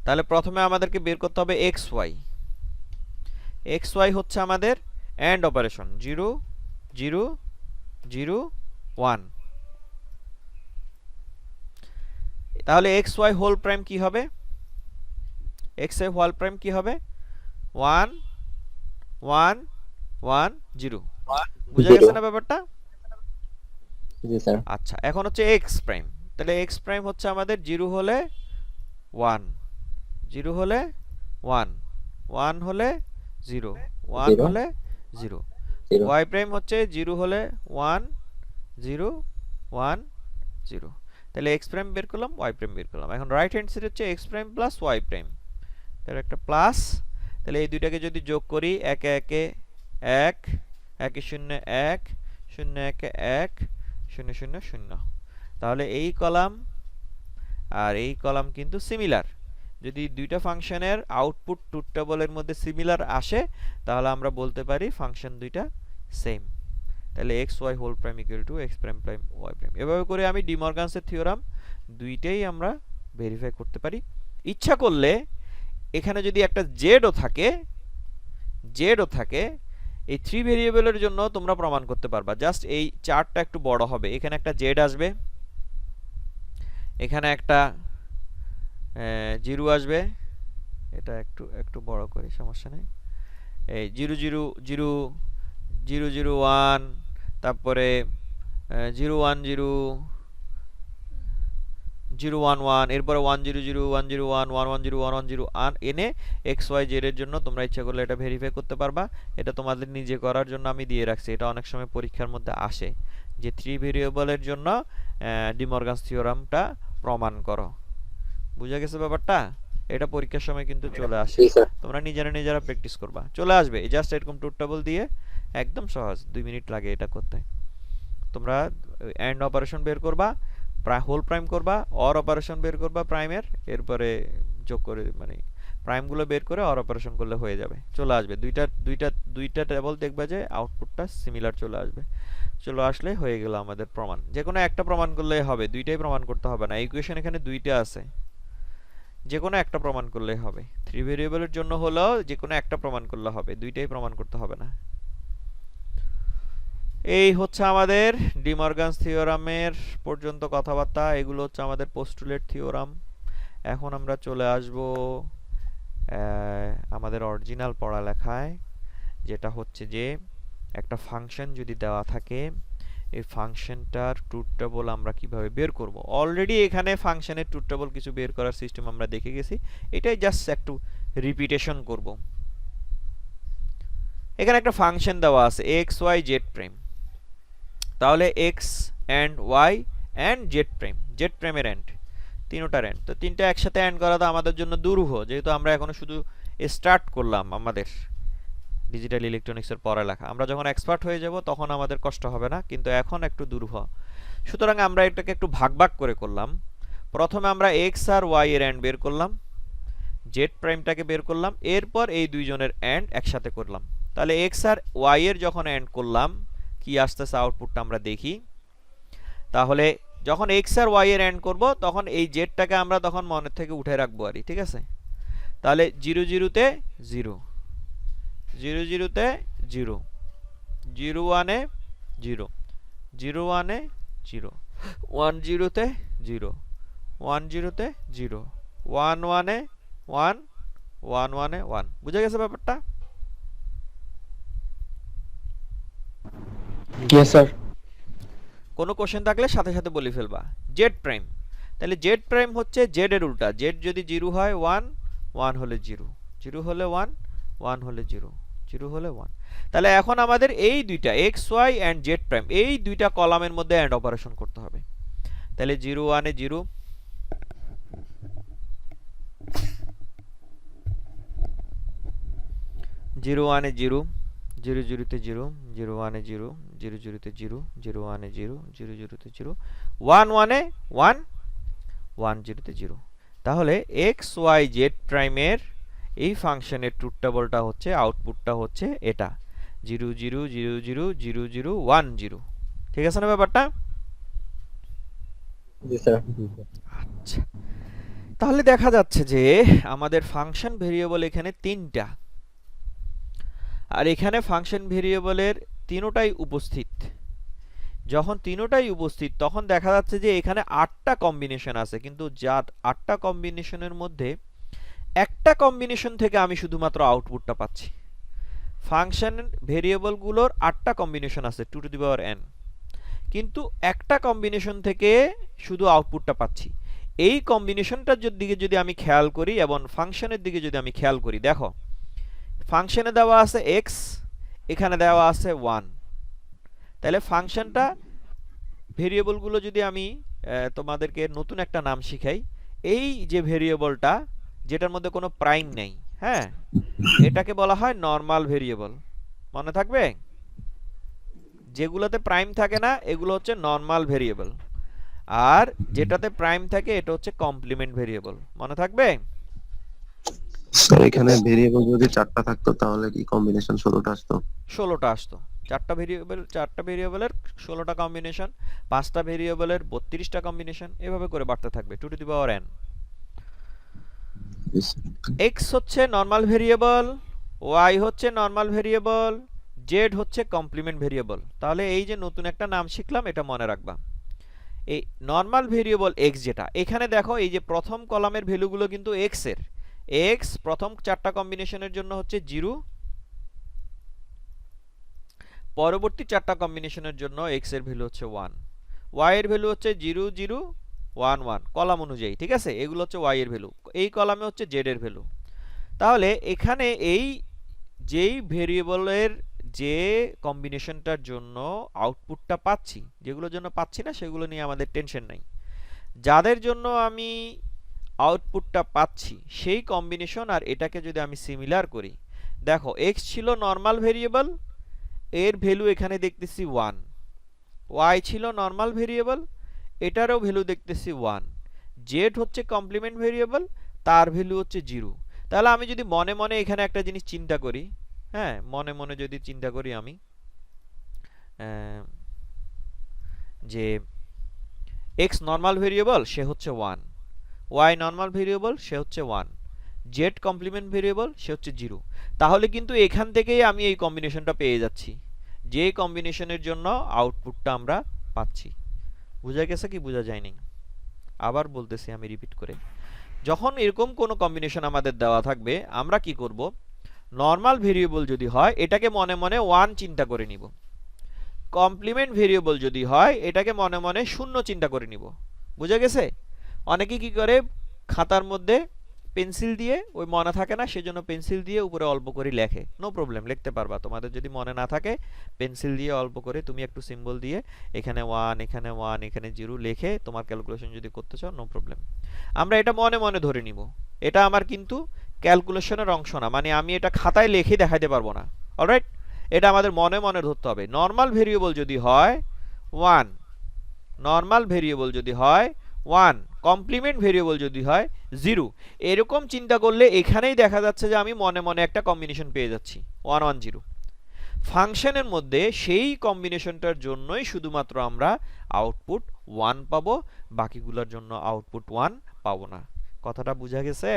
তাহলে প্রথমে আমাদেরকে বের করতে হবে এক্স ওয়াই। এক্স ওয়াই হচ্ছে আমাদের এন্ড অপারেশন, 0 0 0 1। তাহলে এক্স ওয়াই হোল প্রাইম কি হবে? এক্স ওয়াই হোল প্রাইম কি হবে? 1 1 1 0। বুঝা গেছে না ব্যাপারটা? জি স্যার। আচ্ছা, এখন হচ্ছে এক্স প্রাইম, তাহলে এক্স প্রাইম হচ্ছে আমাদের 0 হলে 1, 0 হলে 1, 1 হলে 0, 1 হলে 0। ওয়াই প্রাইম হচ্ছে 0 হলে 1 0 1 0। তাহলে এক্স প্রাইম বের করলাম, ওয়াই প্রাইম বের করলাম। এখন রাইট হ্যান্ড সাইড হচ্ছে X prime plus Y prime, তাহলে একটা প্লাস, তাহলে এই দুইটাকে যদি যোগ করি 1 1 1, 1 0 1, 0 1 1, 0 0 0, তাহলে এই কলাম আর এই কলাম কিন্তু সিমিলার। যদি দুইটা ফাংশনের আউটপুট ট্রুথ টেবলের মধ্যে সিমিলার আসে, তাহলে আমরা বলতে পারি ফাংশন দুইটা সেম। তাহলে X Y whole prime equal to X prime prime Y prime. এভাবে করে আমি ডিমর্গানসের থিওরাম দুইটাই আমরা ভেরিফাই করতে পারি। ইচ্ছা করলে এখানে যদি একটা জেডও থাকে, এই 3 ভেরিয়েবলের জন্য তোমরা প্রমাণ করতে পারবা। জাস্ট এই চার্টটা একটু বড় হবে, এখানে একটা জেড আসবে, এখানে একটা 0 আসবে, এটা একটু বড় করি, সমস্যা নেই। এই 0 0 0 0 0 1, তারপরে 0 1 0 0 1 1, এরপরে 1 0 0 1 0 1 1 1 0 1 1 0 এনে এক্স ওয়াই জেড এর জন্য তোমরা ইচ্ছা করলে এটা ভেরিফাই করতে পারবা। এটা তোমাদের নিজে করার জন্য আমি দিয়ে রাখছি, এটা অনেক সময় পরীক্ষার মধ্যে আসে যে 3 ভেরিয়েবলের জন্য ডিমর্গানস থিওরামটা প্রমাণ করো। বুঝা গেছে ব্যাপারটা? এটা পরীক্ষার সময় কিন্তু চলে আসে, তোমরা নিজেরা প্র্যাকটিস করবা, চলে আসবে। জাস্ট এরকম ট্রুথ টেবল দিয়ে একদম সহজ, 2 মিনিট লাগে এটা করতে। তোমরা এন্ড অপারেশন বের করবা, হোল প্রাইম করবা, অর অপারেশন বের করবা প্রাইমের, এরপরে যোগ করে মানে প্রাইমগুলো বের করে অর অপারেশন করলে হয়ে যাবে, চলে আসবে। দুইটা টেবল দেখবে যে আউটপুটটা সিমিলার চলে আসবে। চলে আসলে হয়ে গেল আমাদের প্রমাণ। যে কোনো একটা প্রমাণ করলেই হবে, দুইটাই প্রমাণ করতে হবে না। ইকুয়েশন এখানে দুইটা আছে, যে কোনো একটা প্রমাণ করলেই হবে। 3 ভেরিয়েবলের জন্য হলেও যে কোনো একটা প্রমাণ করলে হবে, দুইটাই প্রমাণ করতে হবে না। এই হচ্ছে আমাদের ডি মর্গানস থিওরামের পর্যন্ত কথাবার্তা। এগুলো হচ্ছে আমাদের পোস্টুলেট থিওরাম। এখন আমরা চলে আসব আমাদের অরিজিনাল পড়ালেখায়, যেটা হচ্ছে যে একটা ফাংশন যদি দেওয়া থাকে, এই ফাংশনটার ট্রুথ টেবল আমরা কিভাবে বের করব। অলরেডি এখানে ফাংশনের ট্রুথ টেবল কিছু বের করার সিস্টেম আমরা দেখে গেছি, এটাই জাস্ট একটু রিপিটেশন করব। এখানে একটা ফাংশন দেওয়া আছে এক্স ওয়াই জেড প্রাইম। তাহলে X and Y and Z prime, Z প্রাইমের অ্যান্ড, তিনটার অ্যান্ড। তো তিনটা একসাথে অ্যান্ড করা তো আমাদের জন্য দুরূহ, যেহেতু আমরা এখনো শুধু স্টার্ট করলাম আমাদের ডিজিটাল ইলেকট্রনিক্সের পড়ালেখা। আমরা যখন এক্সপার্ট হয়ে যাব তখন আমাদের কষ্ট হবে না, কিন্তু এখন একটু দুরূহ। সুতরাং আমরা এটাকে একটু ভাগ ভাগ করে করলাম। প্রথমে আমরা এক্স আর ওয়াই এর অ্যান্ড বের করলাম, জেড প্রাইমটাকে বের করলাম, এরপর এই দুইজনের অ্যান্ড একসাথে করলাম। তাহলে এক্স আর ওয়াই এর যখন অ্যান্ড করলাম, কি আসতেছে আউটপুটটা আমরা দেখি। তাহলে যখন এক্স আর ওয়াই এর অ্যান্ড করব, তখন এই জেডটাকে আমরা তখন মনের থেকে উঠে রাখবো আর, ঠিক আছে। তাহলে 0 0-তে 0, 0 0-তে 0, 0 1-এ 0, 0 1-এ 0, 1 0-তে 0, 1 0-তে 0, 1 1-এ 1, 1 1-এ 1। বুঝা গেছে ব্যাপারটা? Yes sir. কোনো কোশ্চেন থাকলে সাথে সাথে বলে ফেলবা। জেড প্রাইম, তাহলে জেড প্রাইম হচ্ছে জেড এর উল্টা। জেড যদি 0 হয় 1, 1 হলে 0, 0 হলে 1, 1 হলে 0, 0 হলে 1। তাহলে এখন আমাদের এই দুইটা X Y and Z prime, এই দুইটা কলামের মধ্যে অ্যান্ড অপারেশন করতে হবে। তাহলে 0 1-এ 0, 0 1-এ 0, 0 0-তে 0, 0 1-এ 0, 0 0-তে 0, 0 1-এ 0, 0 0-তে 0, 1 1-এ 1, 1 0-তে 0। তাহলে এক্স ওয়াই জেড প্রাইমের এই ফাংশনের ট্রুথ টেবলটা হচ্ছে, আউটপুটটা হচ্ছে এটা 0 0 0 0 0 0 1 0। ঠিক আছে না ব্যাপারটা? জি স্যার। আচ্ছা, তাহলে দেখা যাচ্ছে যে আমাদের ফাংশন ভেরিয়েবল এখানে 3টা, আর এখানে ফাংশন ভেরিয়েবলের তিনটাই উপস্থিত। যখন তিনটাই উপস্থিত তখন দেখা যাচ্ছে যে এখানে 8টা কম্বিনেশন আছে, কিন্তু যার 8টা কম্বিনেশনের মধ্যে একটা কম্বিনেশন থেকে আমি শুধুমাত্র আউটপুটটা পাচ্ছি। ফাংশন ভেরিয়েবলগুলোর 8টা কম্বিনেশন আছে 2 টু দি পাওয়ার n, কিন্তু একটা কম্বিনেশন থেকে শুধু আউটপুটটা পাচ্ছি। এই কম্বিনেশনটার দিকে যদি আমি খেয়াল করি এবং ফাংশনের দিকে যদি আমি খেয়াল করি, দেখো ফাংশনে দেওয়া আছে x, এখানে দেওয়া আছে 1। তাহলে ফাংশনটা ভেরিয়েবলগুলো যদি আমি তোমাদেরকে নতুন একটা নাম শিখাই, এই যে ভেরিয়েবলটা যেটার মধ্যে কোনো প্রাইম নেই, হ্যাঁ, এটাকে বলা হয় নরমাল ভেরিয়েবল। মনে থাকবে? যেগুলোতে প্রাইম থাকে না এগুলো হচ্ছে নরমাল ভেরিয়েবল, আর যেটাতে প্রাইম থাকে এটা হচ্ছে কমপ্লিমেন্ট ভেরিয়েবল। মনে থাকবে? স্যার এখানে ভেরিয়েবল যদি 4টা থাকতো তাহলে কি কম্বিনেশন 16টা আসতো? 16টা আসতো। 4টা ভেরিয়েবলের 16টা কম্বিনেশন, 5টা ভেরিয়েবলের 32টা কম্বিনেশন, এভাবে করে বাড়তে থাকবে 2 two the power n। x হচ্ছে নরমাল ভেরিয়েবল, y হচ্ছে নরমাল ভেরিয়েবল, z হচ্ছে কমপ্লিমেন্ট ভেরিয়েবল। তাহলে এই যে নতুন একটা নাম শিখলাম, এটা মনে রাখবা। এই নরমাল ভেরিয়েবল x, যেটা এখানে দেখো এই যে প্রথম কলামের ভ্যালুগুলো কিন্তু x এর, x প্রথম 4টা কম্বিনেশনের জন্য হচ্ছে 0, পরবর্তী 4টা কম্বিনেশনের জন্য x এর ভ্যালু হচ্ছে 1, y এর ভ্যালু হচ্ছে 0 0 1 1 কলাম অনুযায়ী, ঠিক আছে। এগুলো হচ্ছে y এর ভ্যালু, এই কলামে হচ্ছে z এর ভ্যালু। তাহলে এখানে এই যেই ভেরিয়েবলের যে কম্বিনেশনটার জন্য আউটপুটটা পাচ্ছি, যেগুলোর জন্য পাচ্ছি না সেগুলো নিয়ে আমাদের টেনশন নাই। যাদের জন্য আমি আউটপুটটা পাচ্ছি সেই কম্বিনেশন আর এটাকে যদি আমি সিমিলার করি, দেখো x ছিল নরমাল ভেরিয়েবল, এর ভ্যালু এখানে দেখতেছি 1, y ছিল নরমাল ভেরিয়েবল, এটারও ভ্যালু দেখতেছি 1, z হচ্ছে কমপ্লিমেন্ট ভেরিয়েবল, তার ভ্যালু হচ্ছে 0। তাহলে আমি যদি মনে মনে এখানে একটা জিনিস চিন্তা করি, হ্যাঁ মনে মনে যদি চিন্তা করি আমি যে x নর্মাল ভেরিয়েবল সে হচ্ছে 1, y নর্মাল ভেরিয়েবল সে হচ্ছে 1, z কমপ্লিমেন্ট ভেরিয়েবল সে হচ্ছে 0, তাহলে কিন্তু এখান থেকেই আমি এই কম্বিনেশনটা পেয়ে যাচ্ছি, যে কম্বিনেশনের জন্য আউটপুটটা আমরা পাচ্ছি। বোঝা গেছে কি বোঝা যায়নি? আবার বলতেছি আমি রিপিট করে, যখন এরকম কোনো কম্বিনেশন আমাদের দেওয়া থাকবে আমরা কি করব, নর্মাল ভেরিয়েবল যদি হয় এটাকে মনে মনে 1 চিন্তা করে নিব, কমপ্লিমেন্ট ভেরিয়েবল যদি হয় এটাকে মনে মনে 0 চিন্তা করে নিব। বুঝা গেছে? অনেকে কি করে খাতার মধ্যে পেন্সিল দিয়ে, ওই মনে থাকে না সেজন্য পেন্সিল দিয়ে উপরে অল্প করে লেখে, নো প্রবলেম লিখতে পারবা, তোমাদের যদি মনে না থাকে পেন্সিল দিয়ে অল্প করে তুমি একটু সিম্বল দিয়ে এখানে 1 এখানে 1 এখানে 0 লিখে তোমার ক্যালকুলেশন যদি করতে চাও নো প্রবলেম। আমরা এটা মনে মনে ধরে নিব, এটা আমার কিন্তু ক্যালকুলেশনের অংশ না, মানে আমি এটা খাতায় লিখে দেখাইতে পারবো না। অলরাইট, এটা আমাদের মনে মনে ধরতে হবে। নর্মাল ভেরিয়েবল যদি হয় 1, নর্মাল ভেরিয়েবল যদি হয় 1, কমপ্লিমেন্ট ভেরিয়েবল যদি হয় 0, এরকম চিন্তা করলে এখানেই দেখা যাচ্ছে যে আমি মনে মনে একটা কম্বিনেশন পেয়ে যাচ্ছি 1 1 0। ফাংশনের মধ্যে সেই কম্বিনেশনটার জন্যই শুধুমাত্র আমরা আউটপুট 1 পাবো, বাকিগুলোর জন্য আউটপুট 1 পাবো না। কথাটা বোঝা গেছে?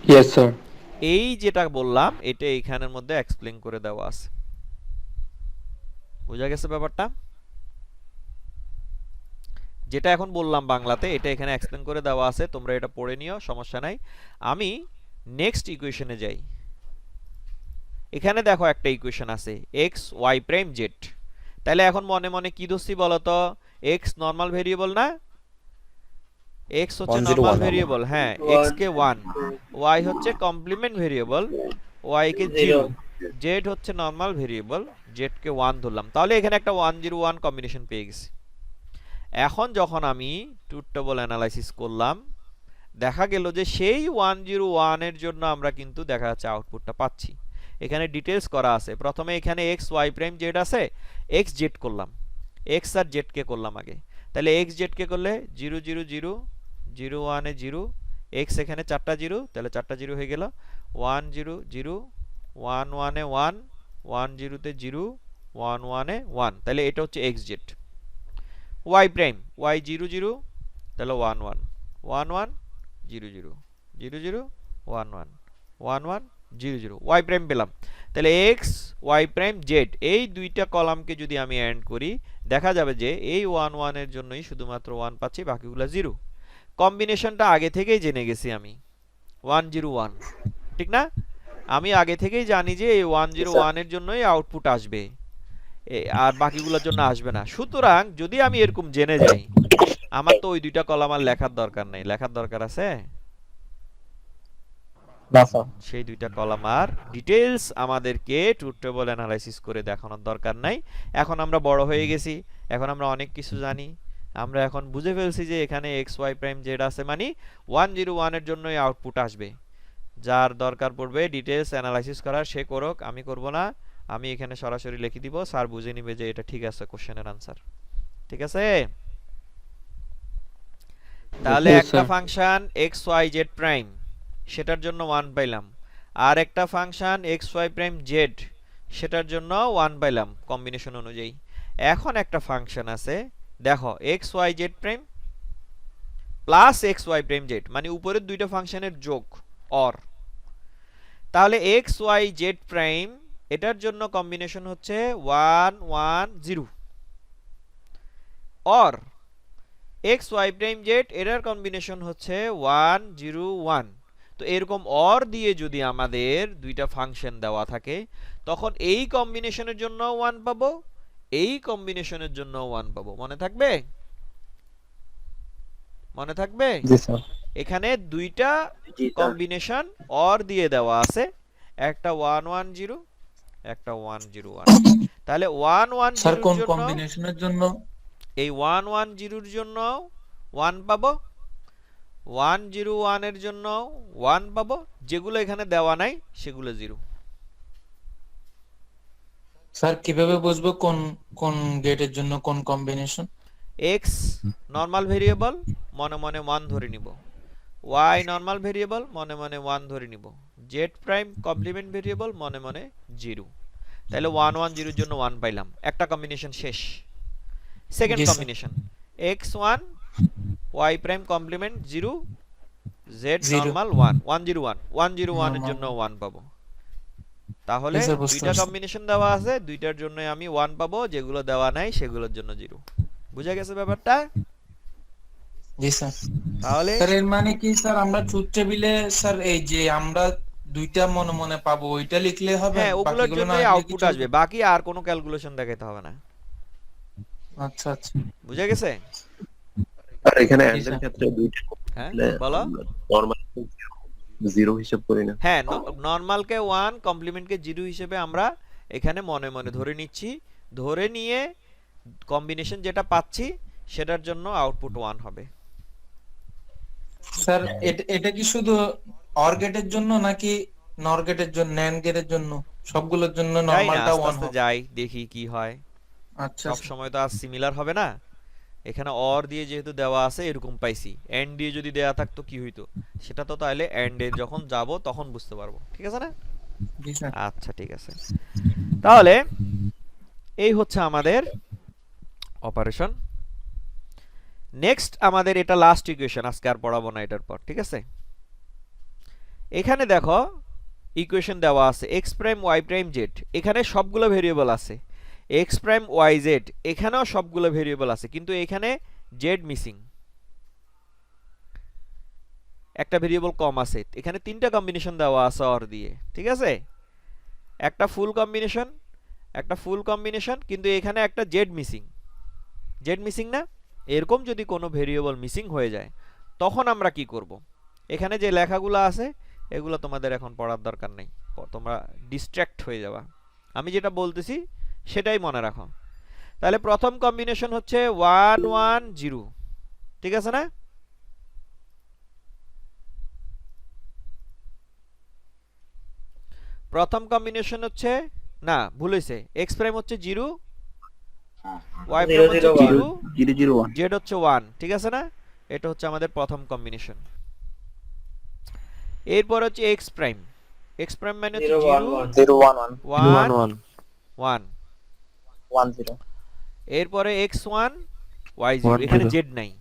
Yes sir. এই যেটা বললাম এটা এইখানের মধ্যে এক্সপ্লেইন করে দেওয়া আছে। বোঝা গেছে ব্যাপারটা? যেটা এখন বললাম বাংলাতে এটা এখানে এক্সপ্লেইন করে দেওয়া আছে, তোমরা এটা পড়ে নিও, সমস্যা নাই। আমি নেক্সট ইকুয়েশনে যাই। এখানে দেখো একটা ইকুয়েশন আছে x y প্রাইম z, তাহলে এখন মনে মনে কি ধরছি বলো তো, x নরমাল ভেরিয়েবল না, x হচ্ছে নরমাল ভেরিয়েবল, হ্যাঁ x কে 1, y হচ্ছে কমপ্লিমেন্ট ভেরিয়েবল, y কে 0, z হচ্ছে নরমাল ভেরিয়েবল, z কে 1 ধরলাম, তাহলে এখানে একটা 1 0 1 কম্বিনেশন পেয়ে গেছি। এখন যখন আমি ট্রুথ টেবল অ্যানালাইসিস করলাম দেখা গেল যে সেই 1 0 1 এর জন্য আমরা কিন্তু দেখা যাচ্ছে আউটপুটটা পাচ্ছি। এখানে ডিটেইলস করা আছে, প্রথমে এখানে x y প্রাইম z আছে, x z করলাম, x আর z কে করলাম আগে, তাহলে x z কে করলে 0 0 0 0 1 এ 0, x এখানে 4টা 0, তাহলে 4টা 0 হয়ে গেল, 1 0 0 1 1 এ 1 1 0 তে 0 1 1 এ 1, তাহলে এটা হচ্ছে x z। y prime y 0 0, তাহলে 1 1 1 1 0 0 0 0 1 1 1 1 0 0, y প্রাইম পেলাম। তাহলে x y প্রাইম z এই দুইটা কলামকে যদি আমি এন্ড করি দেখা যাবে যে এই 1 1 এর জন্যই শুধুমাত্র 1 পাচ্ছি, বাকিগুলো 0। কম্বিনেশনটা আগে থেকেই জেনে গেছি আমি 1 0 1, ঠিক না? আমি আগে থেকেই জানি যে এই 1 0 1 এর জন্যই আউটপুট আসবে, আর বাকিগুলোর জন্য আসবে না। সুতরাং যদি আমি এরকম জেনে যাই আমার তো ওই দুইটা কলাম আর লেখার দরকার নেই, লেখার দরকার আছে? না স্যার। সেই দুইটা কলাম আর ডিটেইলস আমাদেরকে ট্রুথ টেবল অ্যানালাইসিস করে দেখানোর দরকার নাই। এখন আমরা বড় হয়ে গেছি, এখন আমরা অনেক কিছু জানি, আমরা এখন বুঝে ফেলছি যে এখানে x y প্রাইম z আছে মানে 1 0 1 এর জন্যই আউটপুট আসবে। যার দরকার পড়বে ডিটেইলস অ্যানালাইসিস করার সে করুক, আমি করব না, আমি এখানে সরাসরি লিখে দিব, স্যার বুঝে নিবে যে এটা ঠিক আছে কোশ্চেনের আনসার। ঠিক আছে? তাহলে একটা function x y z prime সেটার জন্য 1 পাইলাম, আর একটা function x y prime z সেটার জন্য 1 পাইলাম কম্বিনেশন অনুযায়ী। এখন একটা ফাংশন আছে দেখো x y z prime plus x y prime z, মানে উপরের দুইটা ফাংশনের যোগ অর। তাহলে x y z প্রাইম এটার জন্য কম্বিনেশন হচ্ছে 1 1 0, or x y prime z এটার কম্বিনেশন হচ্ছে 1 0 1। তো এরকম অর দিয়ে যদি আমাদের দুইটা ফাংশন দেওয়া থাকে তখন এই কম্বিনেশনের জন্য 1 পাবো, এই কম্বিনেশনের জন্য 1 পাবো। মনে থাকবে? মনে থাকবে? জি স্যার। এখানে দুইটা কম্বিনেশন অর দিয়ে দেওয়া আছে, একটা 1 1 0 একটা 1 0 1। তাহলে 1 1 স্যার 0 কোন এর জন্য কম্বিনেশনের জন্য এই 1 1 0 এর জন্য 1 পাবো, 1 0 1 এর জন্য 1 পাবো, যেগুলো এখানে দেওয়া নাই সেগুলো 0। স্যার কিভাবে বুঝবো কোন কোন গেটের জন্য কোন কম্বিনেশন? x নরমাল ভেরিয়েবল মনে মনে 1 ধরে নিব, ওয়াই নরমাল ভেরিয়েবল, মনে মনে 1 ধরে নিব। জেড প্রাইম কমপ্লিমেন্ট ভেরিয়েবল, মনে মনে 0। তাহলে 1 1 0 এর জন্য 1 পাইলাম, একটা কম্বিনেশন শেষ। সেকেন্ড জি sir. Combination x1 y prime complement 0 z Zero. Normal 1 1 0 1 1 0 1 এর জন্য 1 পাবো। তাহলে জি স্যার, বুঝতে দুইটা পারছি। কম্বিনেশন দেওয়া আছে, দুইটার জন্য আমি 1 পাবো, যেগুলো দেওয়া নাই সেগুলোর জন্য 0। বুঝা গেছে ব্যাপারটা? জি স্যার। তাহলে স্যার এর মানে কি স্যার, আমরা ট্রুথ টেবিলে স্যার এই যে আমরা দুইটা মনে মনে পাবো ওইটা লিখলে হবে, হ্যাঁ, ওগুলোর বাকিগুলো না জন্যই লিখলে কি আউটপুট চলবে? আসবে, বাকি আর কোনো ক্যালকুলেশন দেখাতে হবে না। আচ্ছা আচ্ছা। বুঝা গেছে? আর এখানে জি এন্ড এর স্যার। ক্ষেত্রে দুইটা হ্যাঁ দিলে বলো। নরমাল 0 হিসাব করি না। হ্যাঁ, নরমালকে 1 কমপ্লিমেন্টকে 0 হিসেবে আমরা এখানে মনে মনে ধরে নিচ্ছি, ধরে নিয়ে কম্বিনেশন যেটা পাচ্ছি সেটার জন্য আউটপুট 1 হবে। স্যার এটা কি শুধু অর গেটের জন্য নাকি নর গেটের জন্য, ন্যান্ড গেটের জন্য, সবগুলোর জন্য যাই না, নরমালটা আস্তে 1 আস্তে হবে? যাই, দেখি কি হয়। আচ্ছা সব সময় তো আর সিমিলার হবে না। এখানে অর দিয়ে যেহেতু দেওয়া আছে এরকম পাইছি, এন্ড দিয়ে যদি দেওয়া থাকতো কি হইতো সেটা তো তাহলে এন্ড এ যখন যাব তখন বুঝতে পারবো। ঠিক আছে না? জি স্যার। আচ্ছা ঠিক আছে। তাহলে এই হচ্ছে আমাদের অপারেশন। নেক্সট আমাদের এটা লাস্ট ইকুয়েশন, আজকে আর পড়াবো না এটার পর। ঠিক আছে? এখানে দেখো ইকুয়েশন দেওয়া আছে x prime y prime z, এখানে সবগুলো ভেরিয়েবল আছে। x প্রাইম y z, এখানেও সবগুলো ভেরিয়েবল আছে, কিন্তু এখানে z মিসিং, একটা ভেরিয়েবল কম আছে। এখানে তিনটা কম্বিনেশন দেওয়া আছে অর দিয়ে। ঠিক আছে? একটা ফুল কম্বিনেশন, একটা ফুল কম্বিনেশন, কিন্তু এখানে একটা z মিসিং। z মিসিং না? এরকম যদি কোনো ভেরিয়েবল মিসিং হয়ে যায় তখন আমরা কি করব? এখানে যে লেখাগুলো আছে এগুলো তোমাদের এখন পড়ার দরকার নেই, তোমরা ডিস্ট্র্যাক্ট হয়ে যাবা। আমি যেটা বলতেছি সেটাই মনে রাখো। তাহলে প্রথম কম্বিনেশন হচ্ছে 1 1 0। ঠিক আছে না? প্রথম কম্বিনেশন হচ্ছে, না ভুল হয়েছে, x প্রাইম হচ্ছে 0, y প্রাইম হচ্ছে 0, 0 0 1 z হচ্ছে 1। ঠিক আছে না? এটা হচ্ছে আমাদের প্রথম কম্বিনেশন। এরপর হচ্ছে x প্রাইম, x প্রাইম মানে হচ্ছে 0 0 1 1 1 1 1। 1 0 এরপরে x1 y0, 1 এখানে 0 z নাই।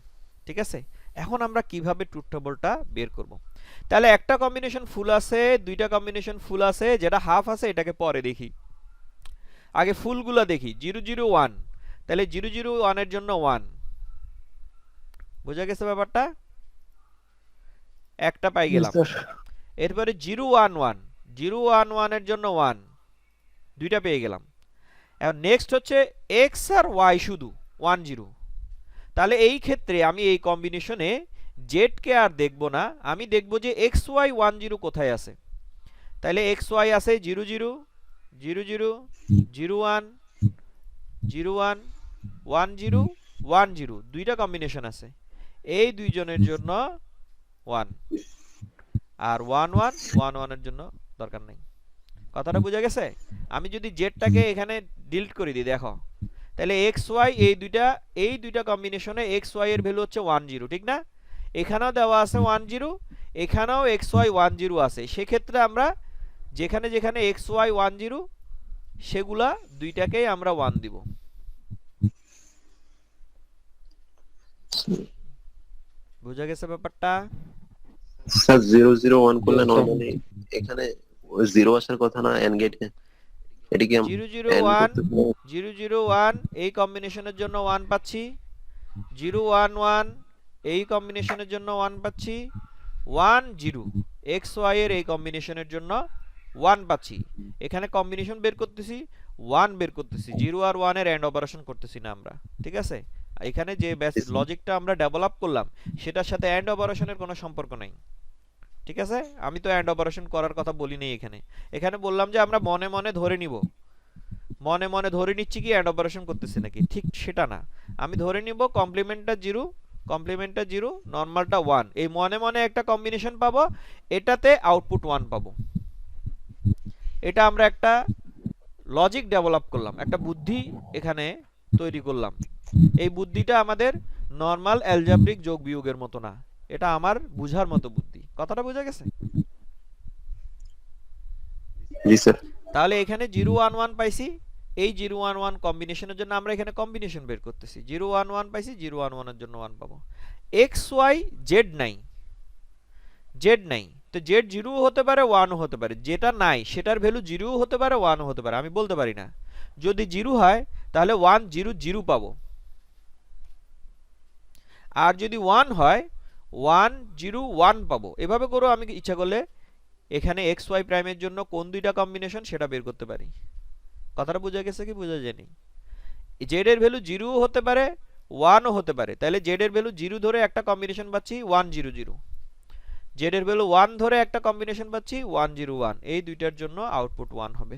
ঠিক আছে? এখন আমরা কিভাবে ট্রুথ টেবলটা বের করব? তাহলে একটা কম্বিনেশন ফুল আছে, দুইটা কম্বিনেশন ফুল আছে, যেটা হাফ আছে এটাকে পরে দেখি। আগে ফুলগুলা দেখি। 0 0 1, তাহলে 0 0 1 এর জন্য 1। বোঝা গেছে ব্যাপারটা? একটা পাই গেলাম। এরপরে 0 1 1, 0 1 1 এর জন্য 1, দুইটা পেয়ে গেলাম। এখন নেক্সট হচ্ছে x আর y শুধু 1 0। তাহলে এই ক্ষেত্রে আমি এই কম্বিনেশনে z কে আর দেখব না, আমি দেখব যে xy 1 0 কোথায় আছে। তাহলে xy আছে 0 0 0 0 0 1 0 1 1 0 1 0, দুইটা কম্বিনেশন আছে। এই দুইজনের জন্য 1, আর 1 1 1 1 এর জন্য দরকার নেই। কথাটা বোঝা গেছে? আমি যদি জেডটাকে এখানে ডিলিট করে দিই, দেখো তাহলে এক্স ওয়াই এই দুইটা কম্বিনেশনে এক্স ওয়াই এর ভ্যালু হচ্ছে 1 0। ঠিক না? এখানেও দেওয়া আছে 1 0, এখানেও এক্স ওয়াই 1 0 আছে। সেক্ষেত্রে আমরা যেখানে যেখানে এক্স ওয়াই 1 0 সেগুলা দুইটাকেই আমরা 1 দিব। বোঝা গেছে ব্যাপারটা? স্যার 0 0 1 করলে নরমালি এখানে 0 আসার কথা না এন্ড গেটে? এটা কি 0 0 1 0 0 1 এই কম্বিনেশনের জন্য 1 পাচ্ছি, 0 1 1 এই কম্বিনেশনের জন্য 1 পাচ্ছি, 1 0 এক্স ওয়াই এর এই কম্বিনেশনের জন্য 1 পাচ্ছি। এখানে কম্বিনেশন বের করতেছি, 1 বের করতেছি, 0 আর 1 এর এন্ড অপারেশন করতেছি না আমরা। ঠিক আছে? এখানে যে লজিকটা আমরা ডেভেলপ করলাম সেটার সাথে এন্ড অপারেশনের কোনো সম্পর্ক নাই। ঠিক আছে? আমি তো এন্ড অপারেশন করার কথা বলিনি এখানে। এখানে বললাম যে আমরা মনে মনে ধরে নিব, মনে মনে ধরে নিচ্ছি কি এন্ড অপারেশন করতেছি নাকি, ঠিক সেটা না। আমি ধরে নিব কমপ্লিমেন্টটা 0, কমপ্লিমেন্টটা 0, নরমালটা 1। এই মনে মনে একটা কম্বিনেশন পাবো, এটাতে আউটপুট 1 পাবো। এটা আমরা একটা লজিক ডেভেলপ করলাম, একটা বুদ্ধি এখানে তৈরি করলাম। এই বুদ্ধিটা আমাদের নরমাল অ্যালজেব্রিক যোগ বিয়োগের মতো না, এটা আমার বুঝার মতো বুদ্ধি, কথাটা বোঝা গেছে? জি স্যার। তাহলে এখানে 011 পাইছি, এই 011 কম্বিনেশনের জন্য আমরা এখানে কম্বিনেশন বের করতেছি। 011 পাইছি, 011 এর জন্য 1 পাবো। এক্স ওয়াই জেড নাই, জেড নাই, তো জেড 0 হতে পারে 1 হতে পারে, যেটা নাই সেটার ভ্যালু 0 হতে পারে 1 হতে পারে, আমি বলতে পারি না। যদি 0 হয় তাহলে 1 0 0 পাবো, আর যদি 1 হয় 1 0 1 পাবো। এভাবে করে আমি ইচ্ছা করলে এখানে এক্স ওয়াই প্রাইমের জন্য কোন দুইটা কম্বিনেশন সেটা বের করতে পারি। কথাটা বোঝা গেছে কি বোঝা যায়নি? জেড এর ভ্যালু 0 হতে পারে 1 ও হতে পারে, তাহলে জেড এর ভ্যালু 0 ধরে একটা কম্বিনেশন পাচ্ছি 1 0 0, জেড এর ভ্যালু 1 ধরে একটা কম্বিনেশন পাচ্ছি 1 0 1, এই দুইটার জন্য আউটপুট 1 হবে।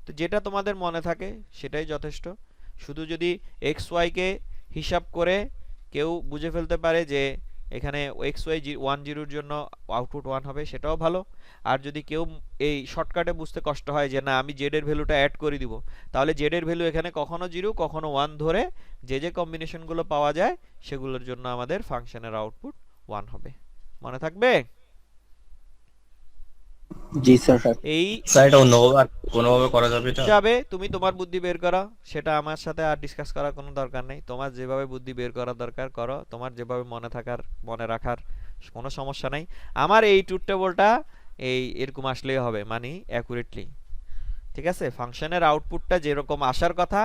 তো যেটা তোমাদের মনে থাকে সেটাই যথেষ্ট। শুধু যদি এক্স ওয়াই কে হিসাব করে কেউ বুঝে ফেলতে পারে যে এখানে এক্স ওয়াই 1 0 এর জন্য আউটপুট 1 হবে, সেটাও ভালো। আর যদি কেউ এই শর্টকাটে বুঝতে কষ্ট হয় যে না আমি জেড এর ভ্যালুটা অ্যাড করে দিব, তাহলে জেড এর ভ্যালু এখানে কখনো 0 কখনো 1 ধরে যে কম্বিনেশনগুলো পাওয়া যায় সেগুলোর জন্য আমাদের ফাংশনের আউটপুট 1 হবে। মনে থাকবে? জি স্যার। এই স্যার এটা কোনোভাবে করা যাবে এটা? যাবে, তুমি তোমার বুদ্ধি বের করো, সেটা আমার সাথে আর ডিসকাস করার কোনো দরকার নেই। তোমার যেভাবে বুদ্ধি বের করার দরকার করো, তোমার যেভাবে মনে রাখার কোনো সমস্যা নাই। আমার এই ট্রুথ টেবলটা এই এরকম আসলেই হবে, মানে অ্যাকুরেটলি, ঠিক আছে? ফাংশনের আউটপুটটা যেরকম আসার কথা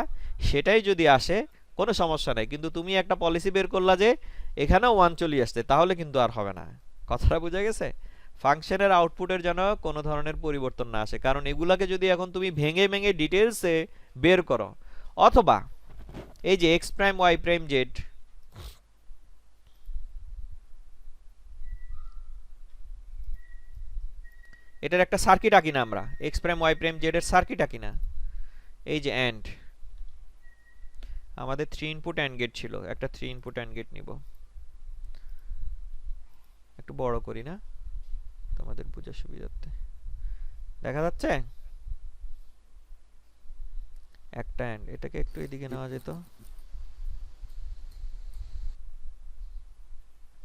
সেটাই যদি আসে কোনো সমস্যা নাই, কিন্তু তুমি একটা পলিসি বের করলা যে এখানেও 1 চলে আসছে, তাহলে কিন্তু আর হবে না। কথাটা বোঝা গেছে? ফাংশনের আউটপুটের যেন কোনো ধরনের পরিবর্তন না আসে, কারণ এগুলাকে যদি এখন তুমি ভেঙে ভেঙে ডিটেলসে বের করো, অথবা এই যে X prime Y prime Z, এটার একটা সার্কিট আঁকি না আমরা, X prime Y prime Z এর সার্কিট আঁকি না। এই যে এন্ড, আমাদের 3 ইনপুট এন্ড গেট ছিল, একটা 3 ইনপুট এন্ড গেট নিব, একটু বড় করি না তোমাদের বোঝার সুবিধার্থে। দেখা যাচ্ছে একটা এন্ড, এটাকে একটু এদিকে নেওয়া যেত,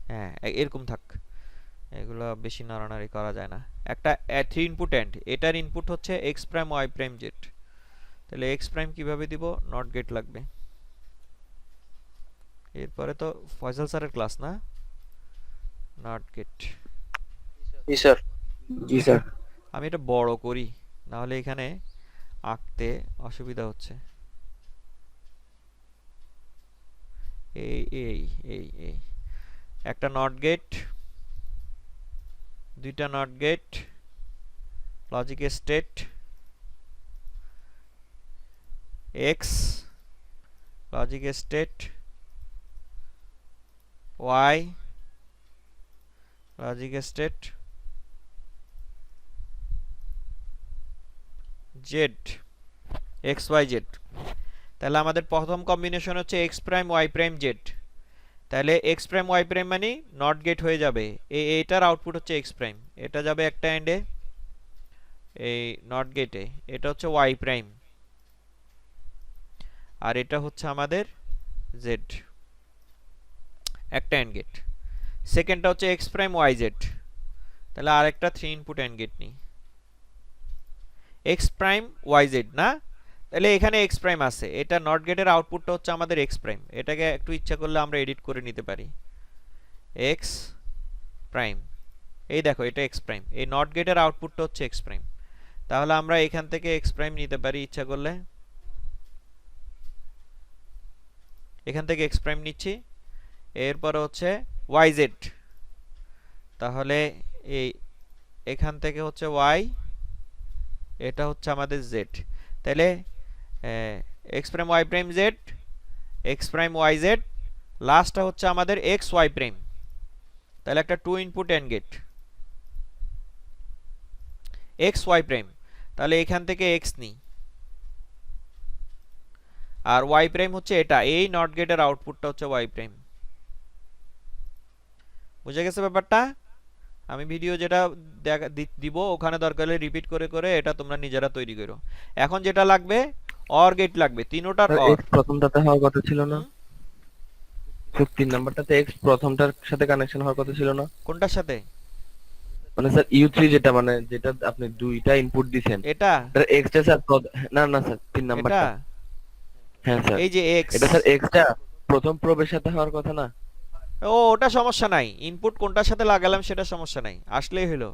হ্যাঁ এরকম থাক, এগুলো বেশি নাড়ানাড়ি করা যায় না। একটা 3 ইনপুট এন্ড, এটার ইনপুট হচ্ছে X prime Y prime Z, তাহলে এক্স প্রাইম কিভাবে দিব? নট গেট লাগবে। এরপরে তো ফয়সাল স্যারের ক্লাস না, নট গেট। জি স্যার। জি স্যার। আমি এটা বড় করি, না হলে এখানে আঁকতে অসুবিধা হচ্ছে। এই এই এই এই একটা নট গেট, দুইটা not gate, logic state X, logic state Y, logic state Z, X Y Z. তাহলে আমাদের প্রথম কম্বিনেশন হচ্ছে X prime Y prime Z, তাহলে এক্স প্রাইম ওয়াই প্রাইম মানে নট গেট হয়ে যাবে, এইটার আউটপুট হচ্ছে এক্স প্রাইম, এটা যাবে একটা এন্ডে এই নট গেটে, এটা হচ্ছে ওয়াই প্রাইম, আর এটা হচ্ছে আমাদের জেড, একটা এন্ড গেট। সেকেন্ডটা হচ্ছে এক্স প্রাইম ওয়াই জেড, তাহলে আরেকটা 3 ইনপুট এন্ড গেট নিই, এক্স প্রাইম ওয়াই জেড না, তাহলে এখানে এক্স প্রাইম আছে, এটা নট গেটের আউটপুটটা হচ্ছে আমাদের এক্স প্রাইম, এটাকে একটু ইচ্ছা করলে আমরা এডিট করে নিতে পারি, এক্স প্রাইম, এই দেখো এটা এক্স প্রাইম, এই নট গেটের আউটপুটটা হচ্ছে এক্স প্রাইম, তাহলে আমরা এখান থেকে এক্স প্রাইম নিতে পারি ইচ্ছা করলে, এখান থেকে এক্স প্রাইম নিচ্ছি। এরপরে হচ্ছে ওয়াই জেড, তাহলে এই এখান থেকে হচ্ছে ওয়াই, এটা হচ্ছে আমাদের জেড, তাহলে X prime Y prime Z, X prime Y Z, লাস্টটা হচ্ছে আমাদের এক্স ওয়াই প্রাইম, তাহলে একটা 2 input AND gate X Y prime, তাহলে এখান থেকে এক্স নিই, আর ওয়াই প্রাইম হচ্ছে এটা, এই নট গেটের আউটপুটটা হচ্ছে ওয়াই প্রাইম। বুঝে গেছে ব্যাপারটা? আমি ভিডিও যেটা দিব ওখানে দরকার হলে রিপিট করে করে এটা তোমরা নিজেরা তৈরি করো। এখন যেটা লাগবে অর গেট লাগবে, তিনোটার অর। প্রথমটাতে হওয়ার কথা ছিল না? তো 3 নাম্বারটাতে x প্রথমটার সাথে কানেকশন হওয়ার কথা ছিল না? কোনটার সাথে? মানে স্যার u3 যেটা মানে যেটা আপনি দুইটা ইনপুট দিবেন এটা এটা x টা স্যার না না স্যার 3 এটা নাম্বারটা। হ্যাঁ স্যার এই যে x, এটা স্যার x টা প্রথম প্রবের সাথে হওয়ার কথা না? ওটা সমস্যা নাই, ইনপুট কোনটার সাথে লাগালাম সেটা সমস্যা নাই, আসলেই হলো।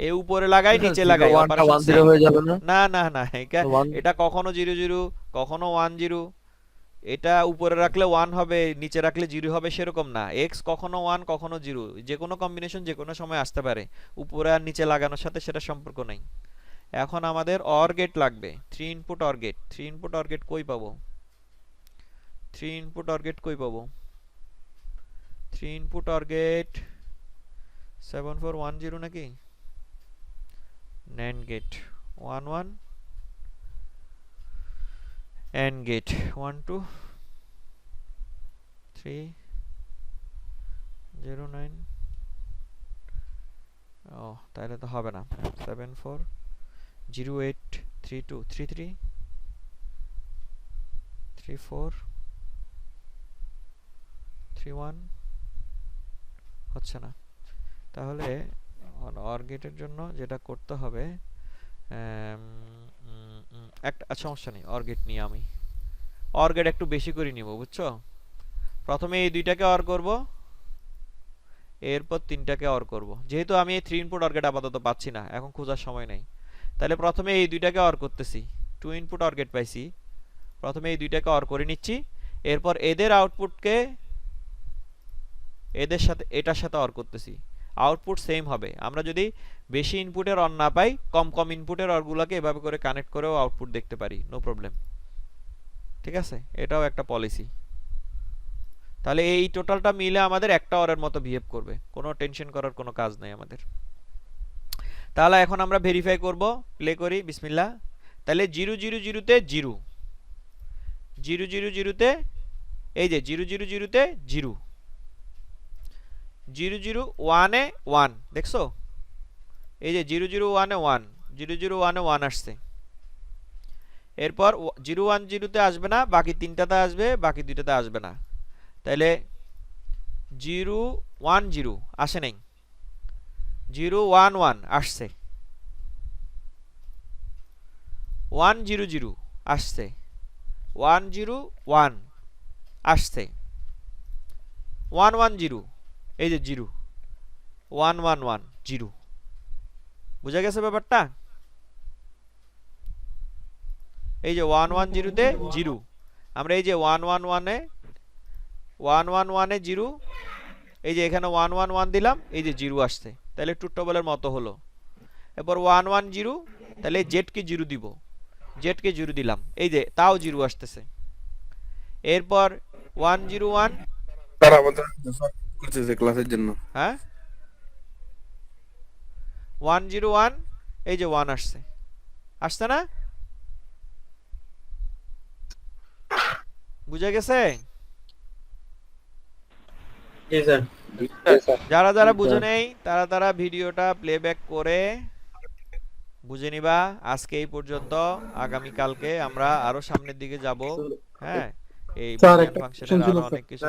এই উপরে লাগাই নিচে লাগাই, 1 টা 1 0 হয়ে যাবে না? না না না, One- এটা কখনো 0 0 কখনো 1 0, এটা উপরে রাখলে 1 হবে নিচে রাখলে 0 হবে সেরকম না। x কখনো 1 কখনো 0, যে কোনো কম্বিনেশন যে কোনো সময় আসতে পারে, উপরে আর নিচে লাগানোর সাথে সেটা সম্পর্ক নাই। এখন আমাদের অর গেট লাগবে, 3 input or gate. 3 input or gate কই পাবো? 3 ইনপুট অর গেট কই পাবো? 3 ইনপুট অর গেট 7410 নাকি? NAND gate 1 1, AND gate 1 2 3 0 9, ও তাহলে তো হবে না। 7 4 0 8 3 2 3 3 3 4 3 1, হচ্ছে না। তাহলে অর গেটের জন্য যেটা করতে হবে, একটা সমস্যা নেই, অর গেট নিয়ে আমি অর গেট একটু বেশি করে নিব, বুঝছো? প্রথমে এই দুইটাকে অর করব, এরপর তিনটাকে অর করব। যেহেতু আমি এই 3 ইনপুট অর গেট আপাতত পাচ্ছি না, এখন খোঁজার সময় নাই, তাহলে প্রথমে এই দুইটাকে অর করতেছি। 2 ইনপুট অর গেট পাইছি, প্রথমে এই দুইটাকে অর করে নিচ্ছি, এরপর এদের আউটপুটকে এদের সাথে এটার সাথে অর করতেছি। আউটপুট সেম হবে। আমরা যদি বেশি ইনপুটের অর না পাই, কম কম ইনপুটের অরগুলোকে এভাবে করে কানেক্ট করেও আউটপুট দেখতে পারি, নো প্রবলেম। ঠিক আছে, এটাও একটা পলিসি। তাহলে এই টোটালটা মিলে আমাদের একটা অরের মতো বিহেভ করবে, কোনো টেনশন করার কোনো কাজ নাই আমাদের। তাহলে এখন আমরা ভেরিফাই করব, প্লে করি, বিসমিল্লাহ। তাহলে 0 0 0 তে 0, 0 0 0 তে এই যে 0 0 0 তে 0, 0 0 1 এ 1, দেখছো? এই যে 0 0 1 এ 1, 0 0 1 এ 1 আসছে। এরপর 0 1 0 তে আসবে না, বাকি তিনটাতে আসবে, বাকি দুইটাতে আসবে না। তাহলে 0 1 0 আসে নাই, 0 1 1 আসছে, 1 0 0 আসছে, 1 0 1 আসছে, 1 1 0, এই যে 0 1 1 1 0, বুঝা গেছে ব্যাপারটা? এই যে 1 1 0 তে 0, আমরা এই যে 1 1 1 এ 1 1 1 এ 0, এই যে এখানে 1 1 1 দিলাম, এই যে 0 আসছে, তাহলে ট্রুথ টেবলের মতো হলো। এরপর 1 1 0, তাহলে জেড কে 0 দিব, জেড কে 0 দিলাম, এই যে তাও 0 আসতেছে। এরপর 1 0 1, তারা আমাদের করতেছে ক্লাসের জন্য। হ্যাঁ 1 0 1, এই যে 1 আসছে, আসছে না? বুঝা গেছে? যারা যারা বুঝে নেই তারা ভিডিওটা প্লেব্যাক করে বুঝে নিবা। আজকে এই পর্যন্ত, আগামী কালকে আমরা আরো সামনের দিকে যাব। হ্যাঁ, এই বুলিয়ান ফাংশনের আরো অনেক কিছু।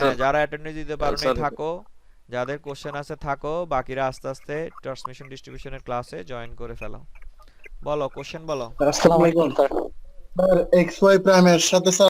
হ্যাঁ, যারা অ্যাটেন্ডেন্স দিতে পারো নাই থাকো, যাদের কোশ্চেন আছে থাকো, বাকিরা আস্তে আস্তে ট্রান্সমিশন ডিস্ট্রিবিউশনের ক্লাসে জয়েন করে ফেলো। বলো কোশ্চেন বলো। আসসালামু আলাইকুম স্যার। স্যার এক্স ওয়াই প্রাইমের সাথে